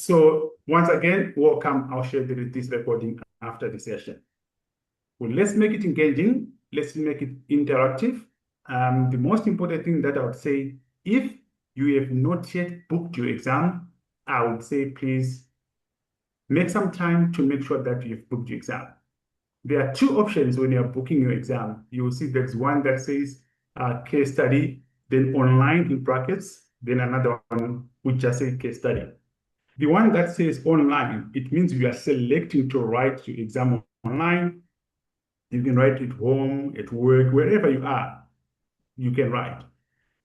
So once again, welcome. I'll share this recording after the session. Well, let's make it engaging. Let's make it interactive. The most important thing that I would say, if you have not yet booked your exam, I would say please make some time to make sure that you've booked your exam. There are two options when you're booking your exam. You will see there's one that says case study, then online in brackets, then another one which just says case study. The one that says online, it means you are selecting to write your exam online. You can write it home, at work, wherever you are, you can write.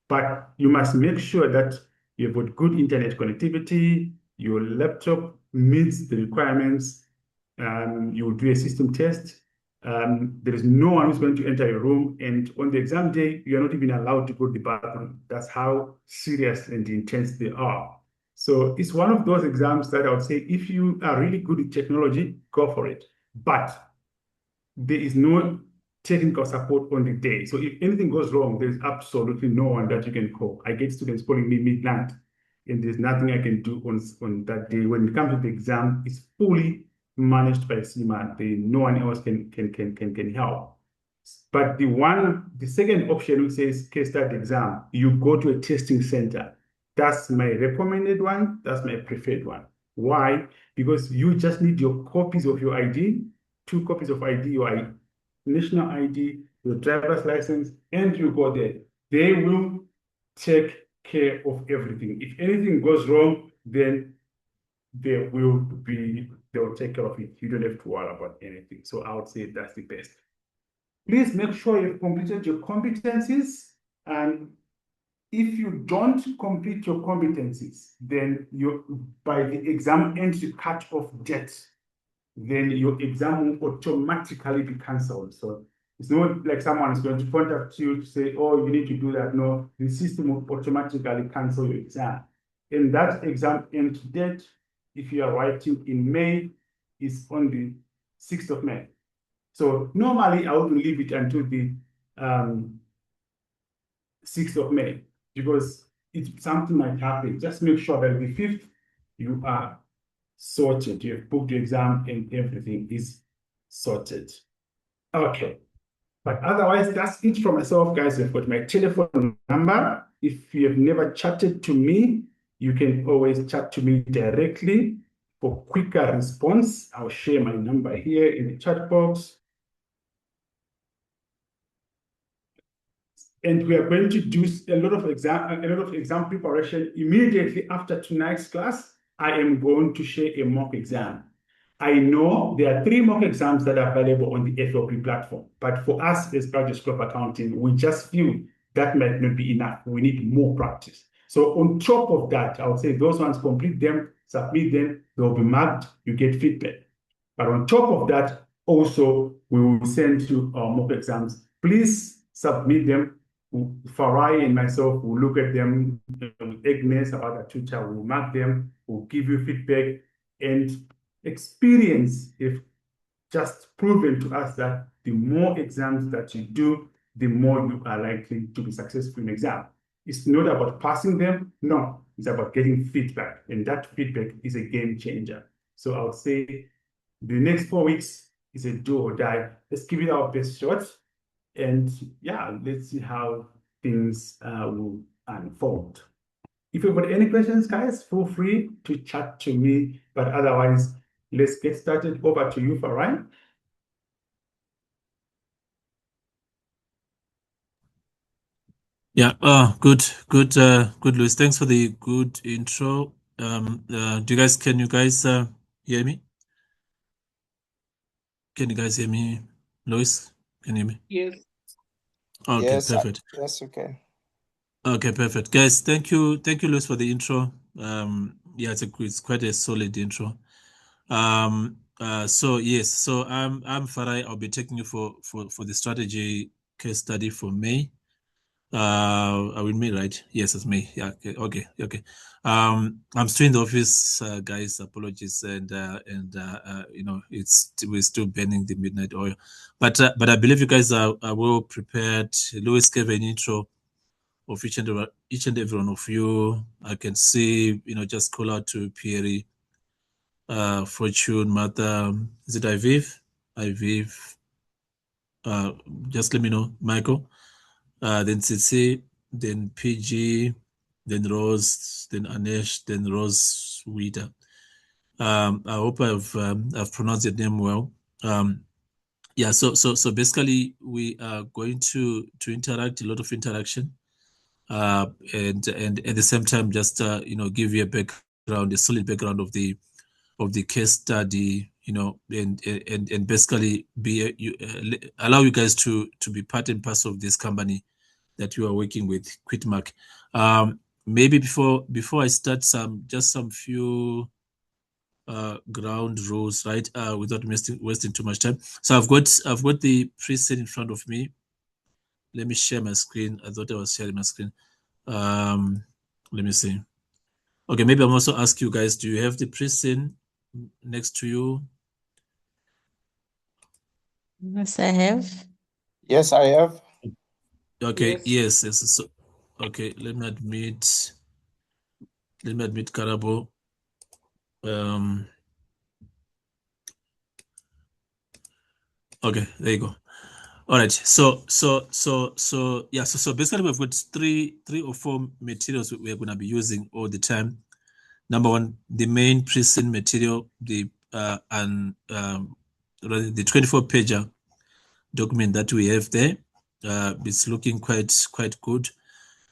But you must make sure that you've got good internet connectivity, your laptop meets the requirements, you will do a system test. There is no one who's going to enter your room, and on the exam day, you're not even allowed to go to the bathroom. That's how serious and intense they are. So it's one of those exams that I would say, if you are really good at technology, go for it. But there is no technical support on the day. So if anything goes wrong, there's absolutely no one that you can call. I get students calling me midnight, and there's nothing I can do on that day. When it comes to the exam, it's fully managed by CIMA. No one else can help. But the second option, which says case study exam, you go to a testing center. That's my recommended one. That's my preferred one. Why? Because you just need your copies of your ID, 2 copies of ID, your national ID, your driver's license, and you go there. They will take care of everything. If anything goes wrong, then they'll take care of it. You don't have to worry about anything. So I would say that's the best. Please make sure you've completed your competencies, and if you don't complete your competencies, then by the exam entry cut-off date, then your exam will automatically be cancelled. So it's not like someone is going to contact you to say, oh, you need to do that. No, the system will automatically cancel your exam. And that exam entry date, if you are writing in May, is on the 6th of May. So normally I would leave it until the 6th of May, because if something might happen, just make sure that the 5th you are sorted. You have booked your exam and everything is sorted. Okay. But otherwise, that's it from myself, guys. I've got my telephone number. If you have never chatted to me, you can always chat to me directly for quicker response. I'll share my number here in the chat box. And we are going to do a lot of exam preparation immediately after tonight's class. I am going to share a mock exam. I know there are 3 mock exams that are available on the FOP platform, but for us as Practice Club Accounting, we just feel that might not be enough. We need more practice. So on top of that, I would say those ones, complete them, submit them, they'll be marked, you get feedback. But on top of that, also, we will send you our mock exams. Please submit them. Farai and myself will look at them. Agnes, our other tutor, will mark them, will give you feedback, and experience if just proven to us that the more exams that you do, the more you are likely to be successful in exam. It's not about passing them, no, it's about getting feedback, and that feedback is a game changer. So I would say the next 4 weeks is a do or die. Let's give it our best shot, and yeah, let's see how things will unfold. If you've got any questions, guys, feel free to chat to me, but otherwise, let's get started. Over to you, Farai. Yeah, good, Luis. Thanks for the good intro. Can you guys hear me? Can you guys hear me? Luis, can you hear me? Yes. Okay, yes, perfect. Yes, okay. Okay, perfect. Guys, thank you, Luis, for the intro. Yeah, it's quite a solid intro. So I'm Farai. I'll be taking you for the strategy case study for May. Are we in May, right? Yes, it's May. Yeah, okay. I'm still in the office, guys. Apologies, and we're still burning the midnight oil, but I believe you guys are well prepared. Louis gave an intro of each and every one of you. I can see, just call out to Pierre, Fortune, Martha, is it Iviv? Iviv, just let me know, Michael. Then Tsitsi, then PG, then Rose, then Anesh, then Rose Wida. I hope I've pronounced your name well. Yeah, so basically we are going to interact, a lot of interaction, and at the same time just give you a background, a solid background of the case study, and basically allow you guys to be part and parcel of this company that you are working with, Kwirtmak. Maybe before I start, some few ground rules, right? Without wasting too much time. So I've got the preset in front of me. Let me share my screen. I thought I was sharing my screen. Let me see. Okay, maybe I'll also ask you guys, do you have the preset next to you? Yes, I have. Yes, I have. Okay, yes. So, okay, let me admit Karabo. Okay, there you go. All right. So yeah. So basically, we've got three or four materials we're going to be using all the time. Number one, the main preset material, the 24-pager document that we have there. It's looking quite good.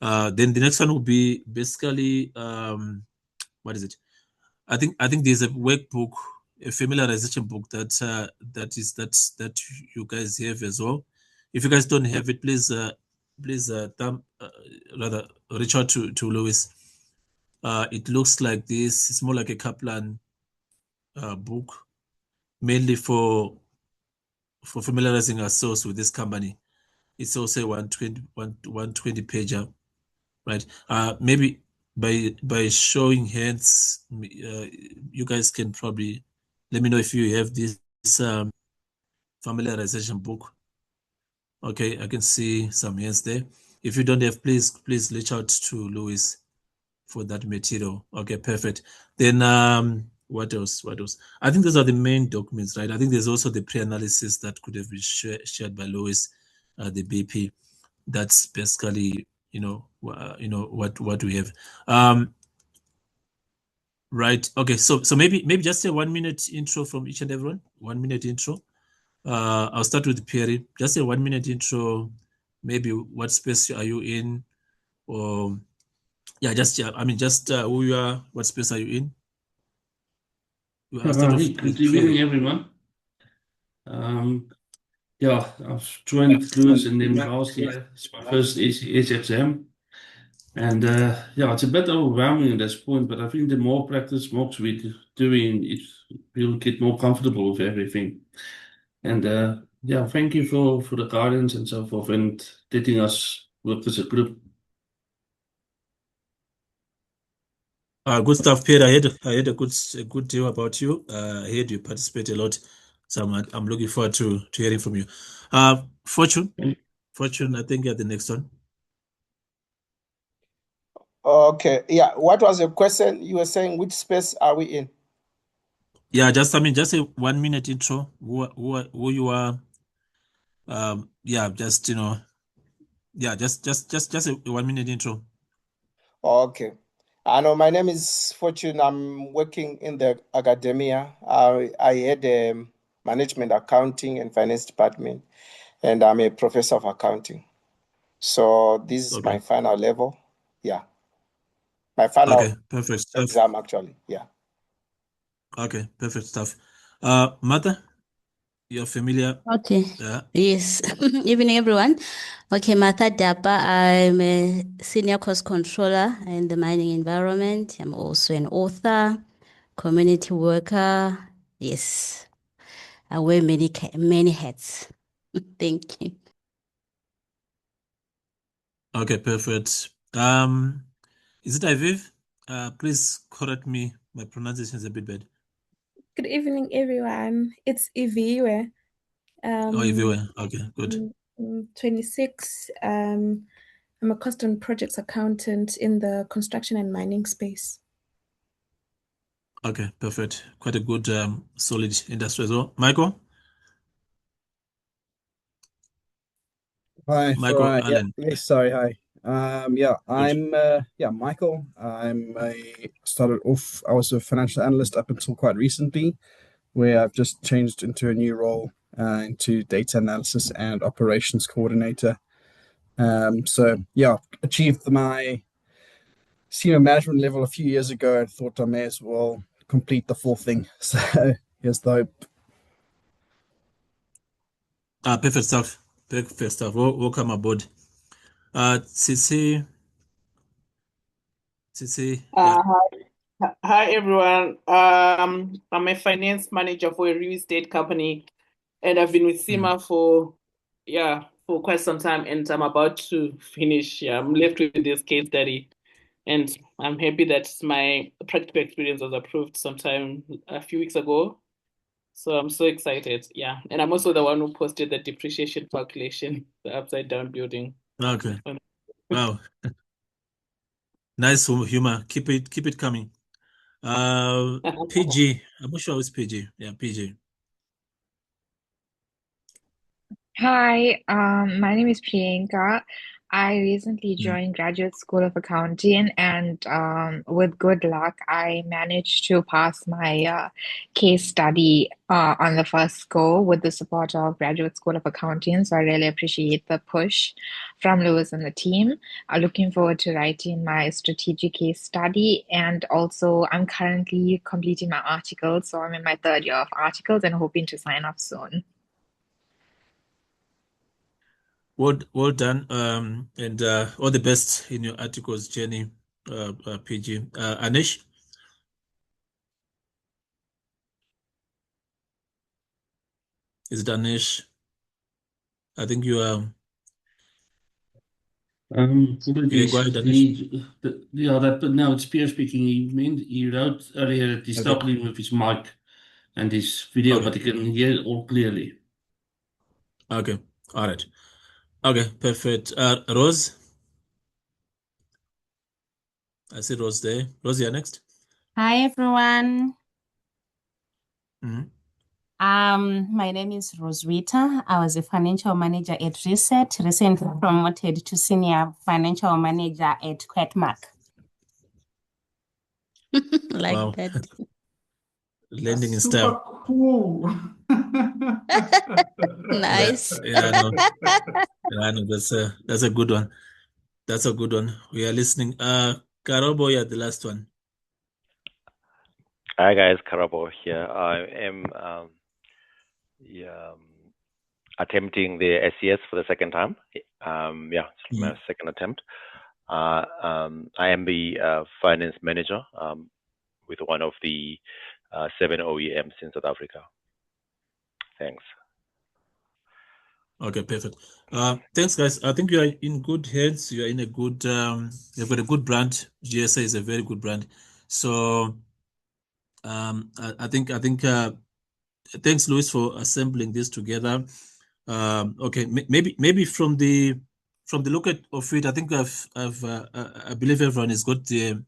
Then the next one will be basically what is it? I think there's a workbook, a familiarization book that you guys have as well. If you guys don't have it, please rather reach out to Louis. It looks like this. It's more like a Kaplan book, mainly for familiarizing ourselves with this company. It's also a 120 pager, right? Maybe by showing hands, you guys can probably let me know if you have this familiarization book. Okay, I can see some hands there. If you don't have, please reach out to Louis for that material. Okay, perfect. Then what else? I think those are the main documents, right? I think there's also the pre-analysis that could have been shared by Louis, the BP. That's basically what we have. Right. Okay. So maybe just a 1-minute intro from each and everyone. 1-minute intro. I'll start with Pierre. Just a 1-minute intro. Maybe what space are you in, or just who you are, what space are you in? Good evening, everyone. I've joined Louis and them last year. It's my first ACS exam. And it's a bit overwhelming at this point, but I think the more practice mocks we're doing, we'll get more comfortable with everything. And thank you for the guidance and so forth and letting us work as a group. Good stuff, Pierre. I heard a good deal about you. I heard you participate a lot, so I'm looking forward to hearing from you. Fortune, I think you're the next one. Okay. Yeah. What was the question? You were saying which space are we in? Yeah, just a 1-minute intro. Who you are. Just a 1-minute intro. Okay. I know my name is Fortune. I'm working in the academia. I had management accounting and finance department, and I'm a professor of accounting. So this is my final level. Yeah. My final perfect exam, actually. Yeah. Okay, perfect stuff. Martha, you're familiar? Okay. Yeah. Yes. Evening, everyone. Okay, Martha Dapa. I'm a senior cost controller in the mining environment. I'm also an author, community worker. Yes. I wear many hats. Thank you. Okay, perfect. Is it Iviv? Please correct me. My pronunciation is a bit bad. Good evening, everyone. It's Iviwe. Iviwe. Okay, good. 26. I'm a cost and projects accountant in the construction and mining space. Okay, perfect. Quite a good, solid industry as well. Michael? Hi, Michael Farai. Yeah, Allen. yes, sorry, hi. Yeah, Good. Michael. Started off, I was a financial analyst up until quite recently, where I've just changed into a new role, into data analysis and operations coordinator. So yeah, achieved my senior management level a few years ago and thought I may as well complete the full thing. So here's the hope. Perfect stuff. Perfect stuff. Welcome aboard. Tsitsi, yeah. Hi everyone. I'm a finance manager for a real estate company, and I've been with CIMA for quite some time, and I'm about to finish. I'm left with this case study, and I'm happy that my practical experience was approved sometime a few weeks ago. So I'm so excited. Yeah, and I'm also the one who posted the depreciation calculation, the upside down building. Okay. Wow. Nice humor. Keep it coming. PG. I'm not sure it's PG. Yeah, PG. Hi, my name is Priyanka. I recently Mm. joined Graduate School of Accounting, and with good luck, I managed to pass my case study on the first go with the support of Graduate School of Accounting. So I really appreciate the push from Lewis and the team. I'm looking forward to writing my strategic case study, and also I'm currently completing my articles, so I'm in my third year of articles and hoping to sign off soon. Well done. And all the best in your articles journey, PG. Anish? Is it Anish? I think you are. Apologies. Go ahead, Anish. But now it's Pierre speaking. He wrote earlier that he's Okay. struggling with his mic and his video, Okay. but he can hear it all clearly. Okay. All right. Okay, perfect. Rose? I see Rose there. Rose, you're next. Hi everyone. Mhm. My name is Roswitha. I was a financial manager at Reset, recently promoted to senior financial manager at Kwirtmak. Like Wow. that. Landing in Super style. cool. Nice. Yeah, I know. Yeah, I know. That's a good one. That's a good one. We are listening. Karobo, you're the last one. Hi guys, Karabo here. I am attempting the SES for the second time. It's my second attempt. I am the finance manager with one of the 7 OEMs in South Africa. Thanks. Okay, perfect. Thanks, guys. I think you are in good hands. You are in a good, you've got a good brand. GSA is a very good brand. So, I think, thanks, Louis, for assembling this together. Okay, maybe from the look of it, I think I believe everyone has got the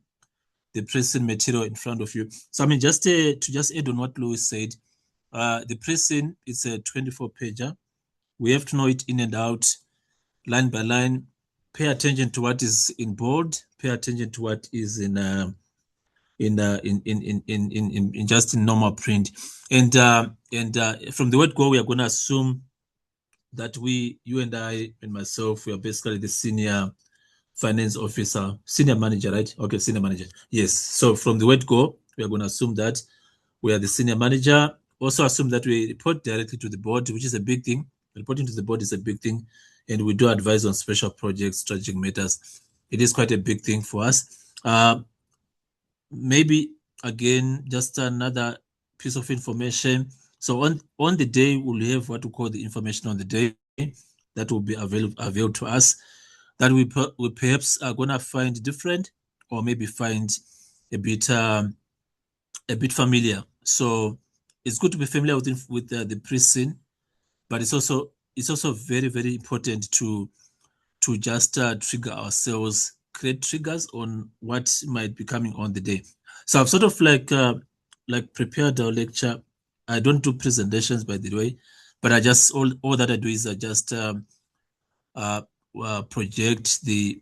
pressing material in front of you. So, I mean, just to add on what Louis said, the pressing is a 24-pager. We have to know it in and out, line by line. Pay attention to what is in bold. Pay attention to what is in just in normal print. And from the word go, we are going to assume that you and I and myself, we are basically the senior finance officer, senior manager, right? Okay, senior manager. Yes. So from the word go, we are going to assume that we are the senior manager. Also assume that we report directly to the board, which is a big thing. Reporting to the board is a big thing. And we do advise on special projects, strategic matters. It is quite a big thing for us. Maybe, again, just another piece of information. So on the day, we'll have what we call the information on the day that will be available to us, that we perhaps are going to find different, or maybe find a bit familiar. So it's good to be familiar with the pre-scene, but it's also very, very important to just trigger ourselves, create triggers on what might be coming on the day. So I've sort of like like prepared our lecture. I don't do presentations, by the way, but I just all that I do is I just project the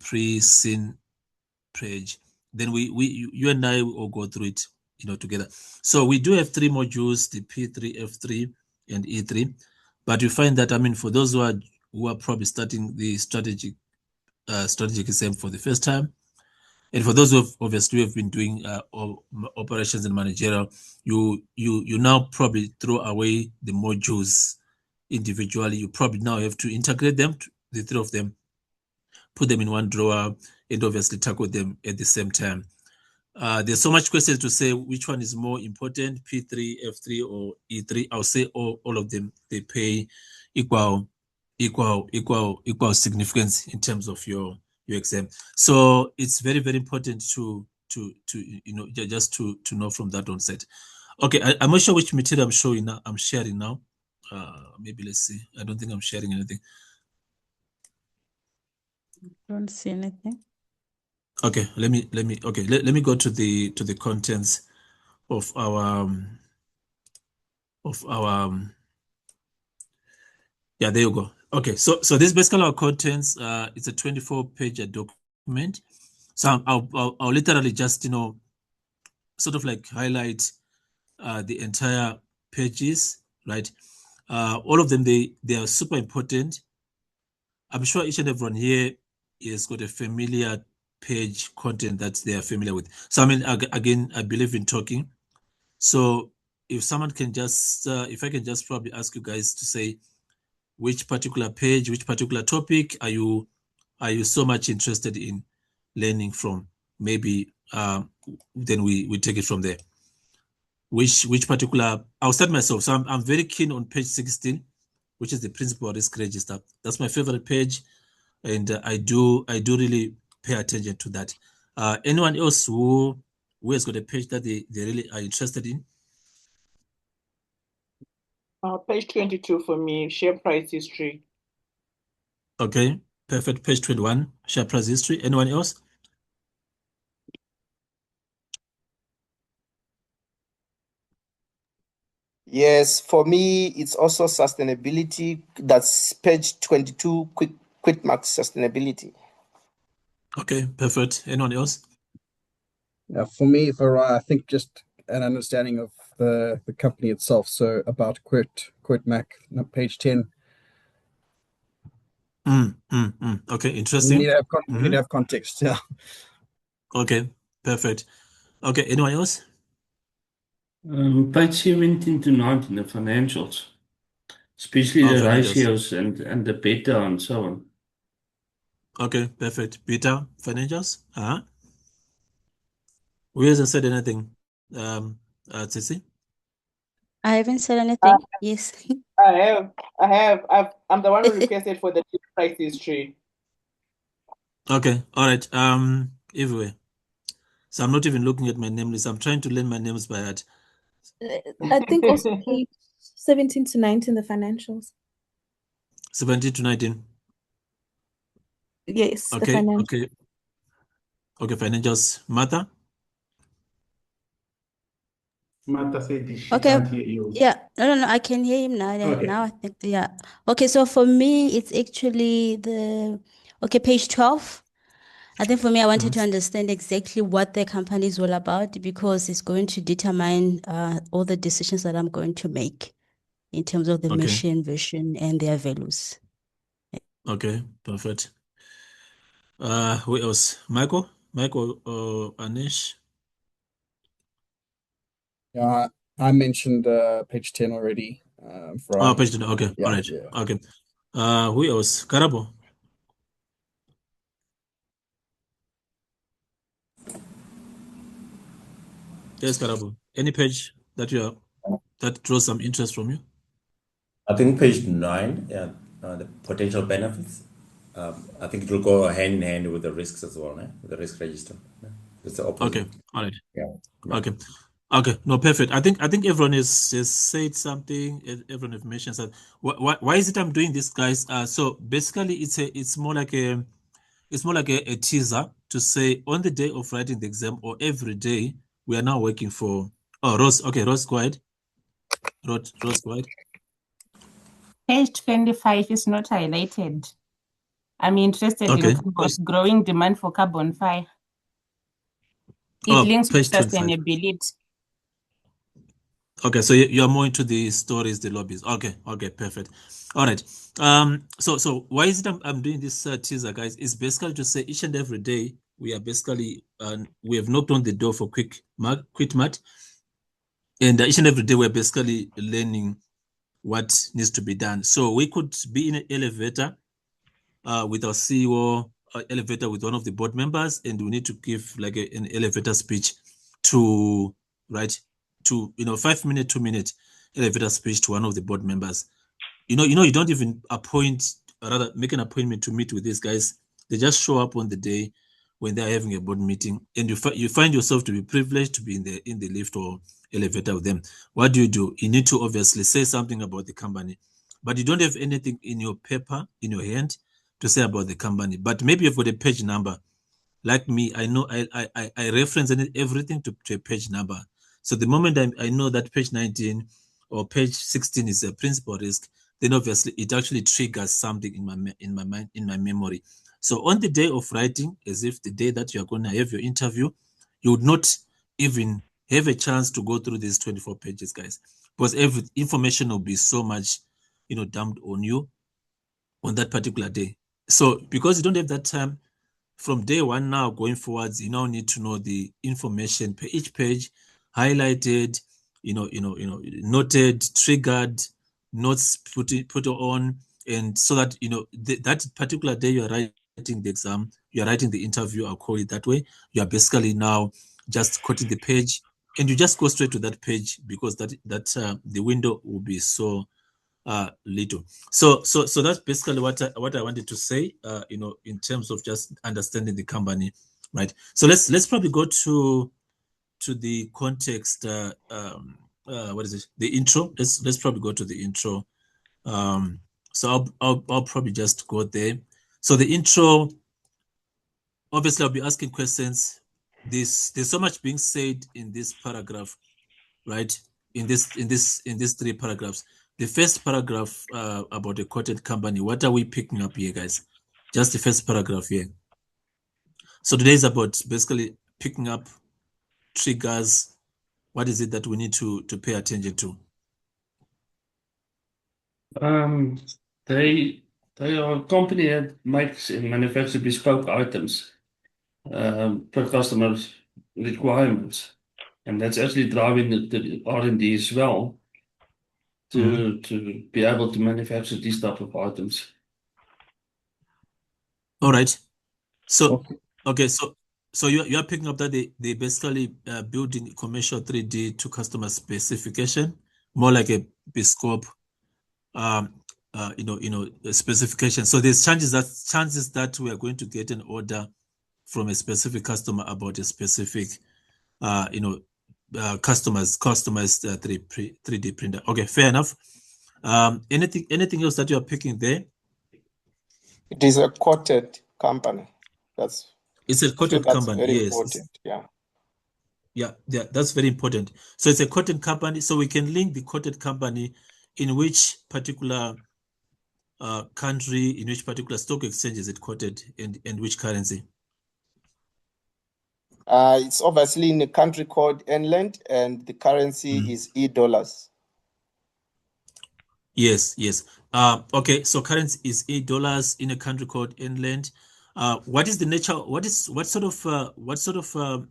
pre-scene page. Then you and I will go through it, together. So we do have 3 modules: the P3, F3, and E3. But you find that, for those who are probably starting the strategic exam for the first time, and for those who have been doing operations and managerial, you now probably throw away the modules individually. You probably now have to integrate them, the 3 of them, put them in one drawer, and obviously tackle them at the same time. There's so much questions to say which one is more important, P3, F3, or E3. I'll say all of them, they pay equal significance in terms of your exam. So it's very, very important to just to know from that onset. Okay, I'm not sure which material I'm sharing now. Maybe let's see. I don't think I'm sharing anything. Don't see anything. Okay, let me go to the contents of our yeah, there you go. Okay, so this basically our contents. It's a 24-page document. So I'll literally just sort of like highlight the entire pages, right? All of them, they are super important. I'm sure each and everyone here has got a familiar page content that they are familiar with. So again, I believe in talking. So if someone can just, if I can just probably ask you guys to say which particular page, which particular topic are you so much interested in learning from? Maybe then we take it from there. Which particular, I'll start myself. So I'm very keen on page 16, which is the principal risk register. That's my favorite page, and I do really pay attention to that. Anyone else who has got a page that they really are interested in? Page 22 for me, share price history. Okay, perfect. Page 21, share price history. Anyone else? Yes, for me, it's also sustainability. That's page 22, Kwirtmak sustainability. Okay, perfect. Anyone else? For me, I think just an understanding of the company itself. So about Kwirtmak, page 10. Okay, interesting. You need to have context. Yeah. Okay, perfect. Okay, anyone else? Page 17 to 19, the financials, especially the financials. ratios and the beta and so on. Okay, perfect. Beta financials. Who hasn't said anything? Tsitsi? I haven't said anything. Yes. I have. I'm the one who requested for the price history. Okay, all right. Everywhere. So I'm not even looking at my name list. I'm trying to learn my names by heart. I think also page 17 to 19, the financials. 17 to 19. Yes, Okay, the financials. okay. Okay, financials. Martha? Martha said she Okay. can't hear you. Yeah. No. I can hear him now. Okay. Now I think, yeah. Okay, so for me, it's actually page 12. I think for me, I wanted to understand exactly what the company is all about because it's going to determine all the decisions that I'm going to make in terms of the mission, vision, and their values. Okay, perfect. Who else? Michael or Anish? Yeah, I mentioned page 10 already. Page 10. Okay, Yeah, all right. yeah. Okay. Who else? Karabo? Yes, Karabo. Any page that draws some interest from you? I think page 9, the potential benefits. I think it will go hand in hand with the risks as well, with the risk register. It's the opposite. Okay, all right. Yeah. Okay. No, perfect. I think everyone has said something. Everyone has mentioned something. Why is it I'm doing this, guys? So basically, it's more like a teaser to say on the day of writing the exam or every day we are now working for Oh, Rose. Okay, Rose, go ahead. Rose, go ahead. Page 25 is not highlighted. I'm interested Okay. in growing demand for carbon fiber. It Oh, links with page 25. sustainability. Okay, so you're more into the stories, the lobbies. Okay, perfect. All right. So why is it I'm doing this teaser, guys? It's basically to say each and every day we are basically we have knocked on the door for Kwirtmak, and each and every day we're basically learning what needs to be done. So we could be in an elevator with our CEO, elevator with one of the board members, and we need to give like an elevator speech to 5 minute, 2 minute elevator speech to one of the board members. You don't even make an appointment to meet with these guys. They just show up on the day when they're having a board meeting, and you find yourself to be privileged to be in the lift or elevator with them. What do? You need to obviously say something about the company, but you don't have anything in your paper, in your hand, to say about the company. But maybe you've got a page number. Like me, I know I reference everything to a page number. So the moment I know that page 19 or page 16 is a principal risk, then obviously it actually triggers something in my mind, in my memory. So on the day of writing, as if the day that you are going to have your interview, you would not even have a chance to go through these 24 pages, guys, because every information will be so much, dumped on you on that particular day. So because you don't have that time, from day one now going forwards, you now need to know the information per each page, highlighted, noted, triggered, notes put on, and so that that particular day you are writing the exam, you are writing the interview, I'll call it that way. You are basically now just quoting the page, and you just go straight to that page because that the window will be so little. So that's basically what I wanted to say, in terms of just understanding the company, right? So let's probably go to the context, what is it? The intro. Let's probably go to the intro. So I'll probably just go there. So the intro, obviously I'll be asking questions. There's so much being said in this paragraph, right? In these 3 paragraphs. The first paragraph about a quoted company, what are we picking up here, guys? Just the first paragraph here. So today is about basically picking up triggers. What is it that we need to pay attention to? They are a company that makes and manufactures bespoke items per customer's requirements, and that's actually driving the R&D as well to be able to manufacture these type of items. All right. So okay, so you are picking up that they basically build in commercial 3D to customer specification, more like a bespoke specification. So there's chances that we are going to get an order from a specific customer about a specific customized 3D printer. Okay, fair enough. Anything else that you are picking there? It is a quoted company. It's a quoted company. Very yes. important. Yeah, that's very important. So it's a quoted company. So we can link the quoted company in which particular country, in which particular stock exchange is it quoted, and which currency? It's obviously in a country called Enland, and the currency is $. Yes. Okay, so currency is $8 in a country called Enland. What is the nature? What sort of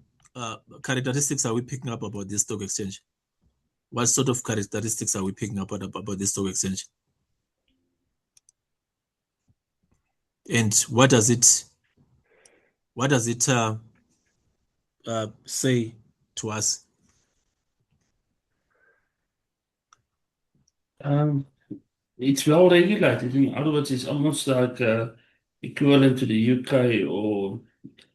characteristics are we picking up about this stock exchange? What sort of characteristics are we picking up about this stock exchange? And what does it say to us? It's well regulated. In other words, it's almost like equivalent to the UK or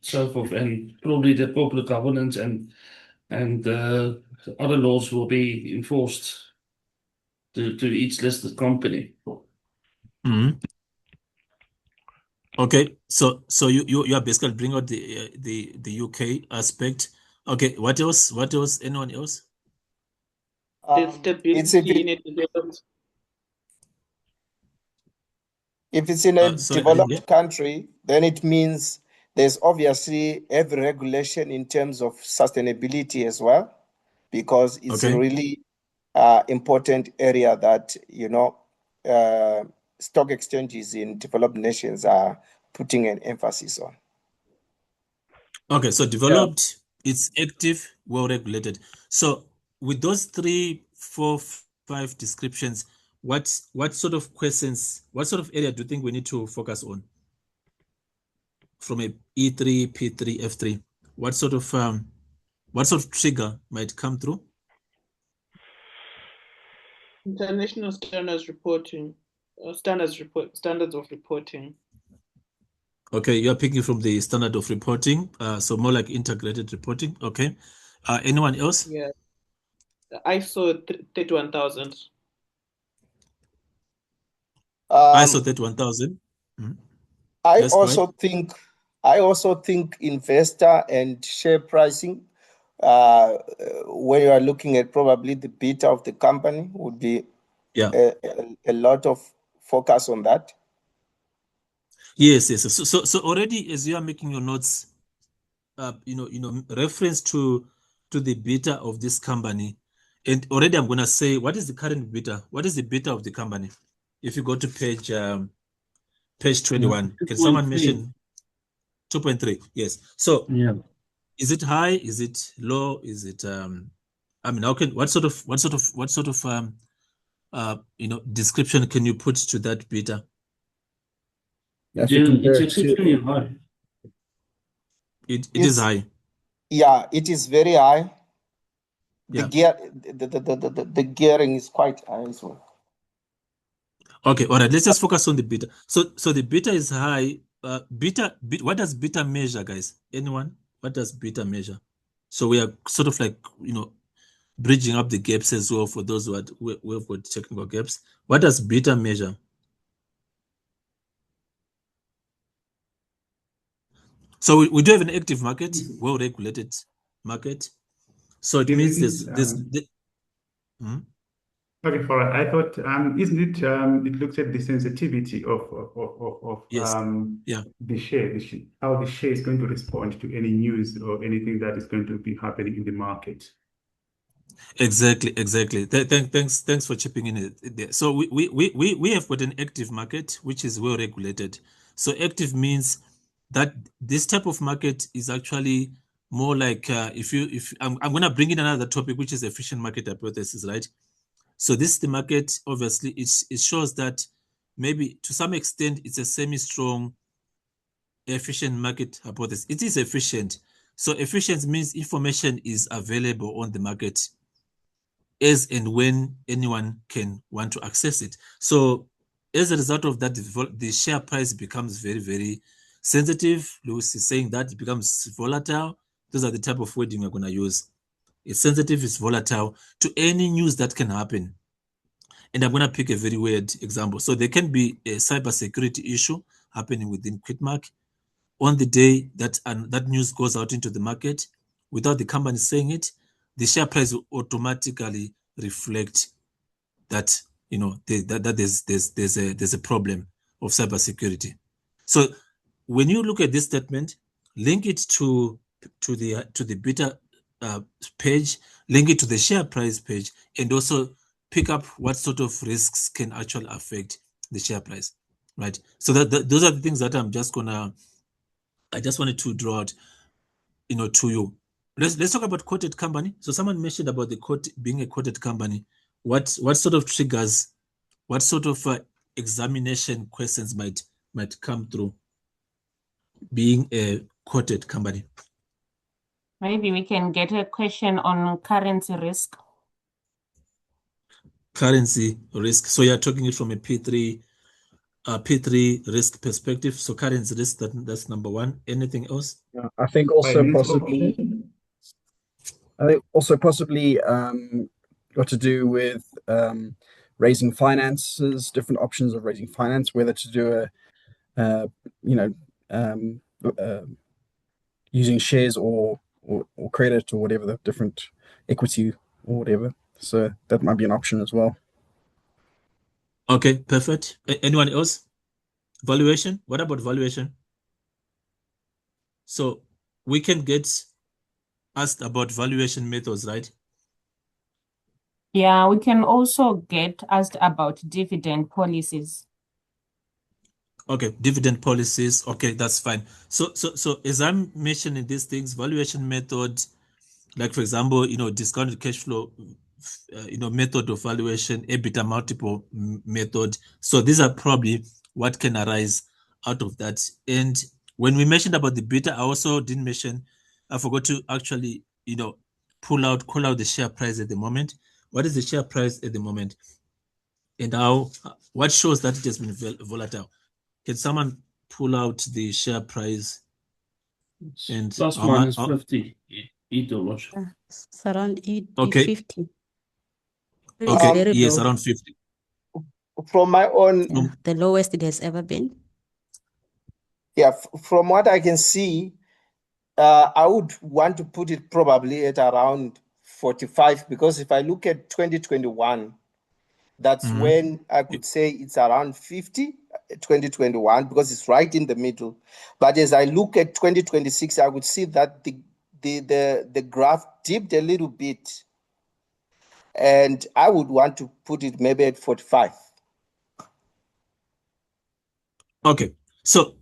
so forth, and probably the corporate governance and other laws will be enforced to each listed company. Okay, so you are basically bringing out the UK aspect. Okay, what else? Anyone else? There's stability in a developed. If it's in a Sorry, I didn't developed country, then it means there's obviously every regulation in terms of sustainability as well, because it's a really important area that, stock exchanges in developed nations are putting an emphasis on. Okay, so developed, it's active, well regulated. So with those 3, 4, 5 descriptions, what sort of questions, what sort of area do you think we need to focus on from a E3, P3, F3? What sort of trigger might come through? International standards reporting, standards of reporting. Okay, you're picking from the standard of reporting, so more like integrated reporting. Okay, anyone else? Yeah, ISO 31000. ISO 31000. I also think investor and share pricing, when you are looking at probably the beta of the company, would be a lot of focus on that. Yes. So already as you are making your notes, reference to the beta of this company, and already I'm gonna say what is the current beta? What is the beta of the company? If you go to page 21, can someone mention 2.3? Yes. So is it high? Is it low? Is it what sort of description can you put to that beta? It's extremely high. It is high. Yeah, it is very high. The Yeah. the gearing is quite high as well. Okay, all right. Let's just focus on the beta. So the beta is high. What does beta measure, guys? Anyone? What does beta measure? So we are sort of like bridging up the gaps as well for those who have got technical gaps. What does beta measure? So we do have an active market, well-regulated market. So it means there's Okay, for I thought, isn't it? It looks at the sensitivity of the share, how the share is going to respond to any news or anything that is going to be happening in the market. Exactly. Thanks for chipping in there. So we have got an active market which is well regulated. So active means that this type of market is actually more like if I'm gonna bring in another topic, which is efficient market hypothesis, right? So this is the market. Obviously, it shows that maybe to some extent it's a semi-strong efficient market hypothesis. It is efficient. So efficient means information is available on the market as and when anyone can want to access it. So as a result of that, the share price becomes very, very sensitive. Lewis is saying that it becomes volatile. Those are the type of wording we're going to use. It's sensitive, it's volatile to any news that can happen. And I'm going to pick a very weird example. So there can be a cybersecurity issue happening within Kwirtmak. On the day that that news goes out into the market, without the company saying it, the share price will automatically reflect that that there's a problem of cybersecurity. So when you look at this statement, link it to the beta page, link it to the share price page, and also pick up what sort of risks can actually affect the share price, right? So those are the things that I just wanted to draw out, to you. Let's talk about quoted company. So someone mentioned about the being a quoted company. What sort of triggers, what sort of examination questions might come through being a quoted company? Maybe we can get a question on currency risk. Currency risk. So you're talking it from a P3 risk perspective. So currency risk, that's number one. Anything else? I think also possibly got to do with raising finances, different options of raising finance, whether to do using shares or credit or whatever, the different equity or whatever. So that might be an option as well. Okay, perfect. Anyone else? Valuation? What about valuation? So we can get asked about valuation methods, right? Yeah, we can also get asked about dividend policies. Okay, dividend policies. Okay, that's fine. So as I'm mentioning these things, valuation method, like for example, discounted cash flow, method of valuation, EBITDA multiple method. So these are probably what can arise out of that. And when we mentioned about the beta, I also didn't mention, I forgot to actually, call out the share price at the moment. What is the share price at the moment? And what shows that it has been volatile? Can someone pull out the share price? And plus minus 50 $8. It's around Okay. 50. It's Okay. very Yes, low. around 50. From my own, Yeah, the lowest it has ever been. yeah, from what I can see, I would want to put it probably at around 45, because if I look at 2021, that's when I could say it's around 50, 2021, because it's right in the middle. But as I look at 2026, I would see that the graph dipped a little bit, and I would want to put it maybe at 45. Okay. So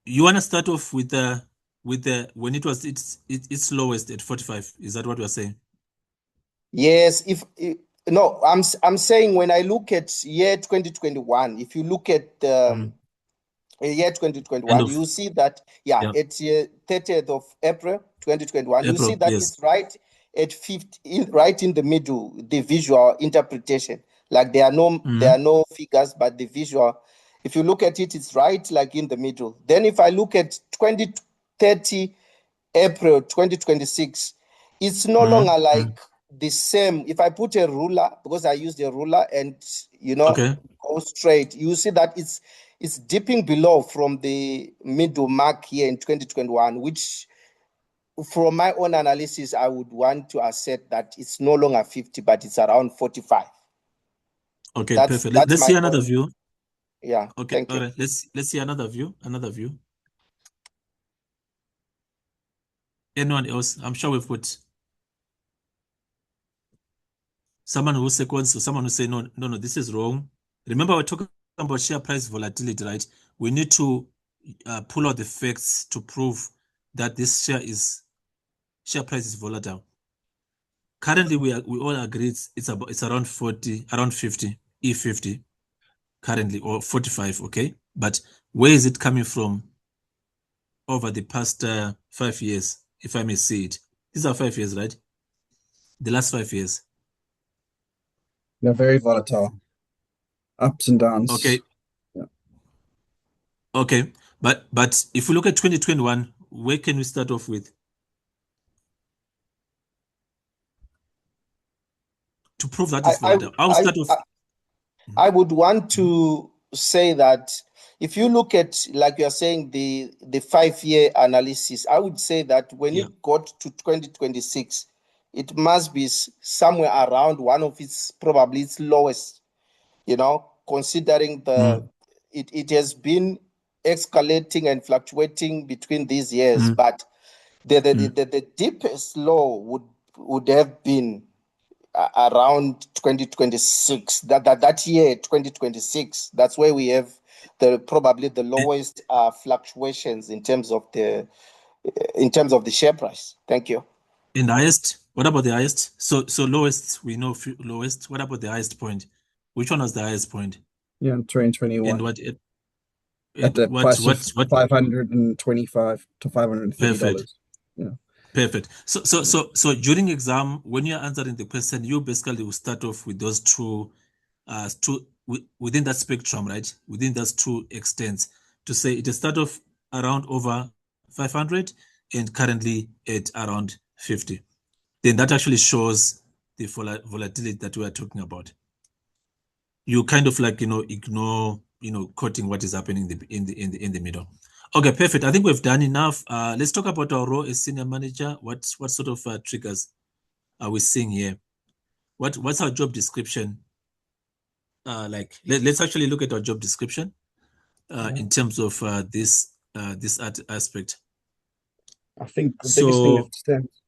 you want to start off with the when it was its lowest at 45. Is that what you're saying? Yes, no, I'm saying when I look at year 2021, if you look at year 2021, you see that, it's 30th of April 2021. You see that it's right at 50, right in the middle, the visual interpretation. Like there are no figures, but the visual, if you look at it, it's right like in the middle. Then if I look at 2030 April 2026, it's no longer like the same. If I put a ruler, because I used a ruler and go straight, you see that it's dipping below from the middle mark here in 2021, which from my own analysis, I would want to assert that it's no longer 50, but it's around 45. Okay, perfect. Let's see another view. Yeah. Okay. Thank you. All right. Let's see another view. Anyone else? I'm sure we've got someone who seconds or someone who say no, this is wrong. Remember, we're talking about share price volatility, right? We need to pull out the facts to prove that this share price is volatile. Currently, we all agree it's around 40, around 50, E50 currently, or 45, okay? But where is it coming from over the past 5 years, if I may say it? These are 5 years, right? The last 5 years. They're very volatile. Ups and downs. Okay. Yeah. Okay. But if we look at 2021, where can we start off with? To prove that it's volatile. I'll start off. I would want to say that if you look at, like you're saying, the 5-year analysis, I would say that when it got to 2026, it must be somewhere around one of probably its lowest, considering it has been escalating and fluctuating between these years, but the deepest low would have been around 2026. That year, 2026, that's where we have probably the lowest fluctuations in terms of the share price. Thank you. In the highest, what about the highest? So lowest, we know lowest. What about the highest point? Which one was the highest point? Yeah, in 2021. And what at the price of $525 to $530. Perfect. Yeah. Perfect. So during exam, when you're answering the question, you basically will start off with those two within that spectrum, right? Within those two extents, to say it will start off around over 500 and currently at around 50. Then that actually shows the volatility that we are talking about. You kind of like ignore quoting what is happening in the middle. Okay, perfect. I think we've done enough. Let's talk about our role as senior manager. What sort of triggers are we seeing here? what's our job description? Like let's actually look at our job description in terms of this aspect. I think the biggest thing that stands.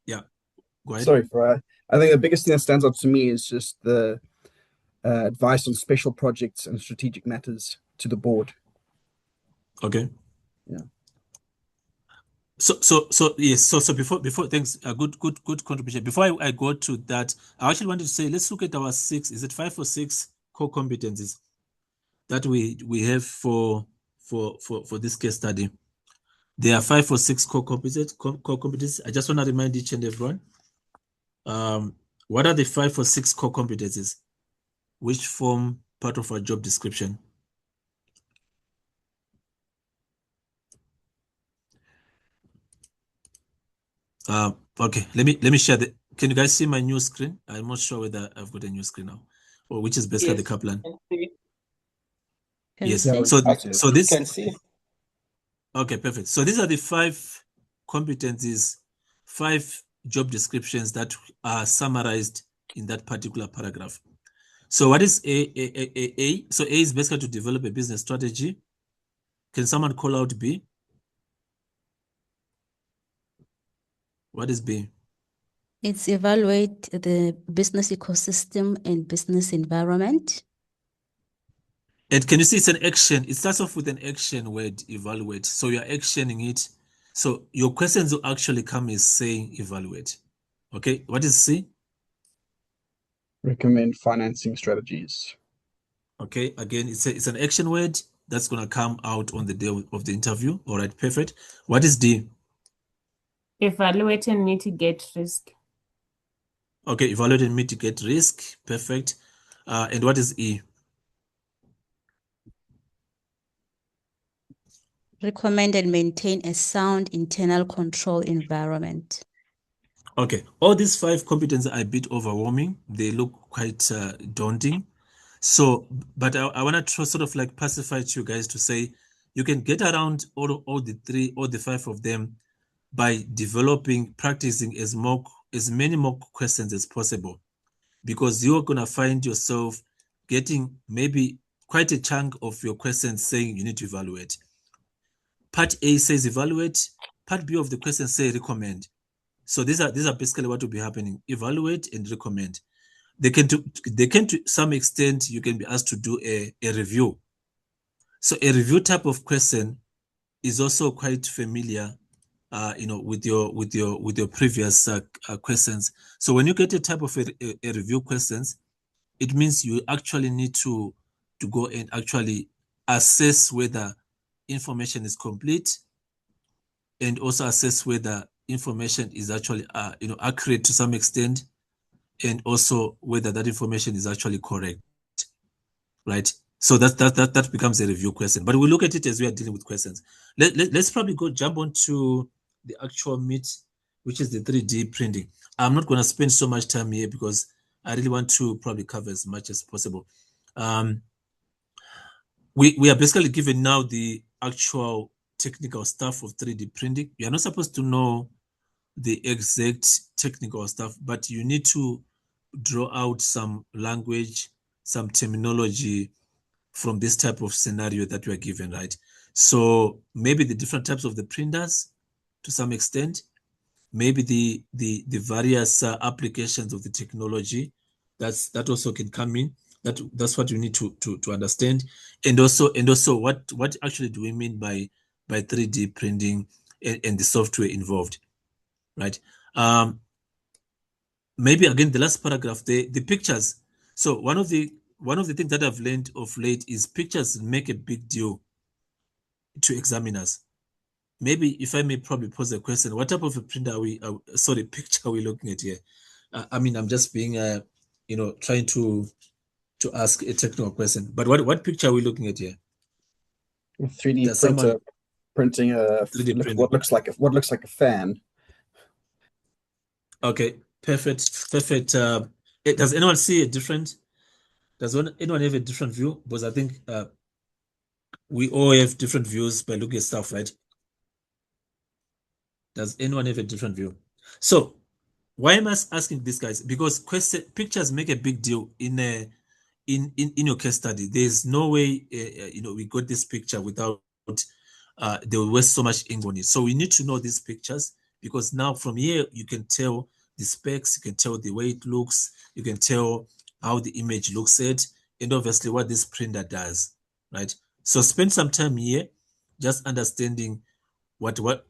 Yeah, go ahead. Sorry, I think the biggest thing that stands out to me is just the advice on special projects and strategic matters to the board. Okay. Yeah. So yes. So before thanks. Good contribution. Before I go to that, I actually wanted to say let's look at our 6. Is it 5 or 6 core competencies that we have for this case study? There are 5 or 6 core competencies. I just want to remind each and everyone. What are the 5 or 6 core competencies which form part of our job description? Okay, let me share the. Can you guys see my new screen? I'm not sure whether I've got a new screen now, or which is basically the Kaplan. Yes. So this can see. Okay, perfect. So these are the 5 competencies, 5 job descriptions that are summarized in that particular paragraph. So what is A? So A is basically to develop a business strategy. Can someone call out B? What is B? It's evaluate the business ecosystem and business environment. And can you see it's an action? It starts off with an action word, evaluate. So you're actioning it. So your questions will actually come as saying evaluate. Okay, what is C? Recommend financing strategies. Okay, again, it's an action word that's going to come out on the day of the interview. All right, perfect. What is D? Evaluate and mitigate risk. Okay, evaluate and mitigate risk. Perfect. And what is E? Recommend and maintain a sound internal control environment. Okay, all these 5 competencies are a bit overwhelming. They look quite daunting. So, but I want to sort of like pacify to you guys to say you can get around all the 5 of them by practicing as many mock questions as possible, because you're gonna find yourself getting maybe quite a chunk of your questions saying you need to evaluate. Part A says evaluate. Part B of the question say recommend. So these are basically what will be happening: evaluate and recommend. They can to some extent you can be asked to do a review. So a review type of question is also quite familiar, with your previous questions. So when you get a type of a review questions, it means you actually need to go and actually assess whether information is complete, and also assess whether information is actually accurate to some extent, and also whether that information is actually correct, right? So that becomes a review question. But we'll look at it as we are dealing with questions. Let's probably jump on to the actual meat, which is the 3D printing. I'm not going to spend so much time here because I really want to probably cover as much as possible. We are basically given now the actual technical stuff of 3D printing. You are not supposed to know the exact technical stuff, but you need to draw out some language, some terminology from this type of scenario that we are given, right? So maybe the different types of the printers to some extent, maybe the various applications of the technology that also can come in. That's what you need to understand, and also what actually do we mean by 3D printing and the software involved, right? Maybe again the last paragraph, the pictures. So one of the things that I've learned of late is pictures make a big deal to examiners. Maybe if I may probably pose a question, what type of a printer picture are we looking at here? I mean, I'm just being, trying to ask a technical question. But what picture are we looking at here? 3D printer printing 3D printer. what looks like a fan. Okay, perfect. Does anyone see a different? Does anyone have a different view? Because I think we all have different views by looking at stuff, right? Does anyone have a different view? So why am I asking this, guys? Because pictures make a big deal in your case study. There's no way we got this picture without they will waste so much ink on it. So we need to know these pictures, because now from here you can tell the specs, you can tell the way it looks, you can tell how the image looks at, and obviously what this printer does, right? So spend some time here just understanding the what,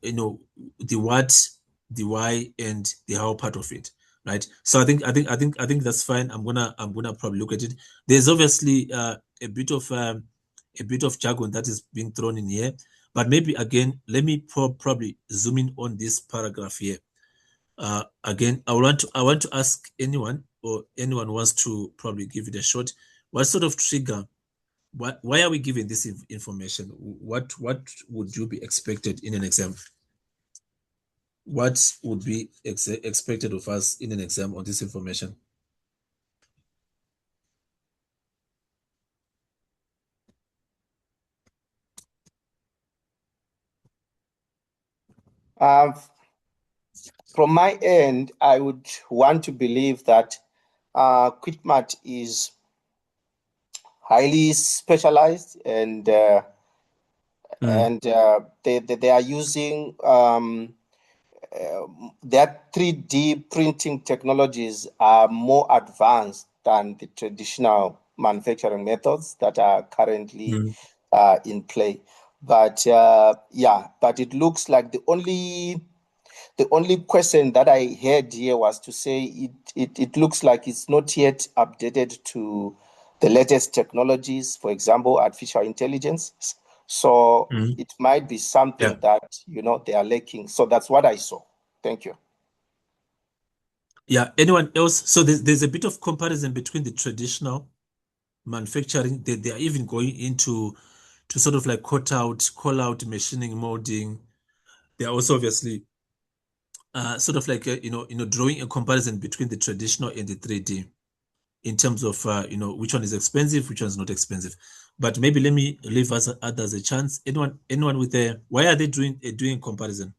the why, and the how part of it, right? So I think that's fine. I'm gonna probably look at it. There's obviously a bit of jargon that is being thrown in here, but maybe again, let me probably zoom in on this paragraph here. Again, I want to ask anyone, or anyone wants to probably give it a shot. What sort of trigger? Why are we giving this information? What would you be expected in an exam? What would be expected of us in an exam on this information? From my end, I would want to believe that Kwirtmak is highly specialized, and they are using their 3D printing technologies are more advanced than the traditional manufacturing methods that are currently in play. But but it looks like the only question that I heard here was to say it looks like it's not yet updated to the latest technologies, for example, artificial intelligence. So it might be something that they are lacking. So that's what I saw. Thank you. Yeah. Anyone else? So there's a bit of comparison between the traditional manufacturing. They are even going into sort of like call out machining, molding. They are also obviously sort of like drawing a comparison between the traditional and the 3D in terms of which one is expensive, which one is not expensive. But maybe let me leave others a chance. Anyone with why are they doing a comparison?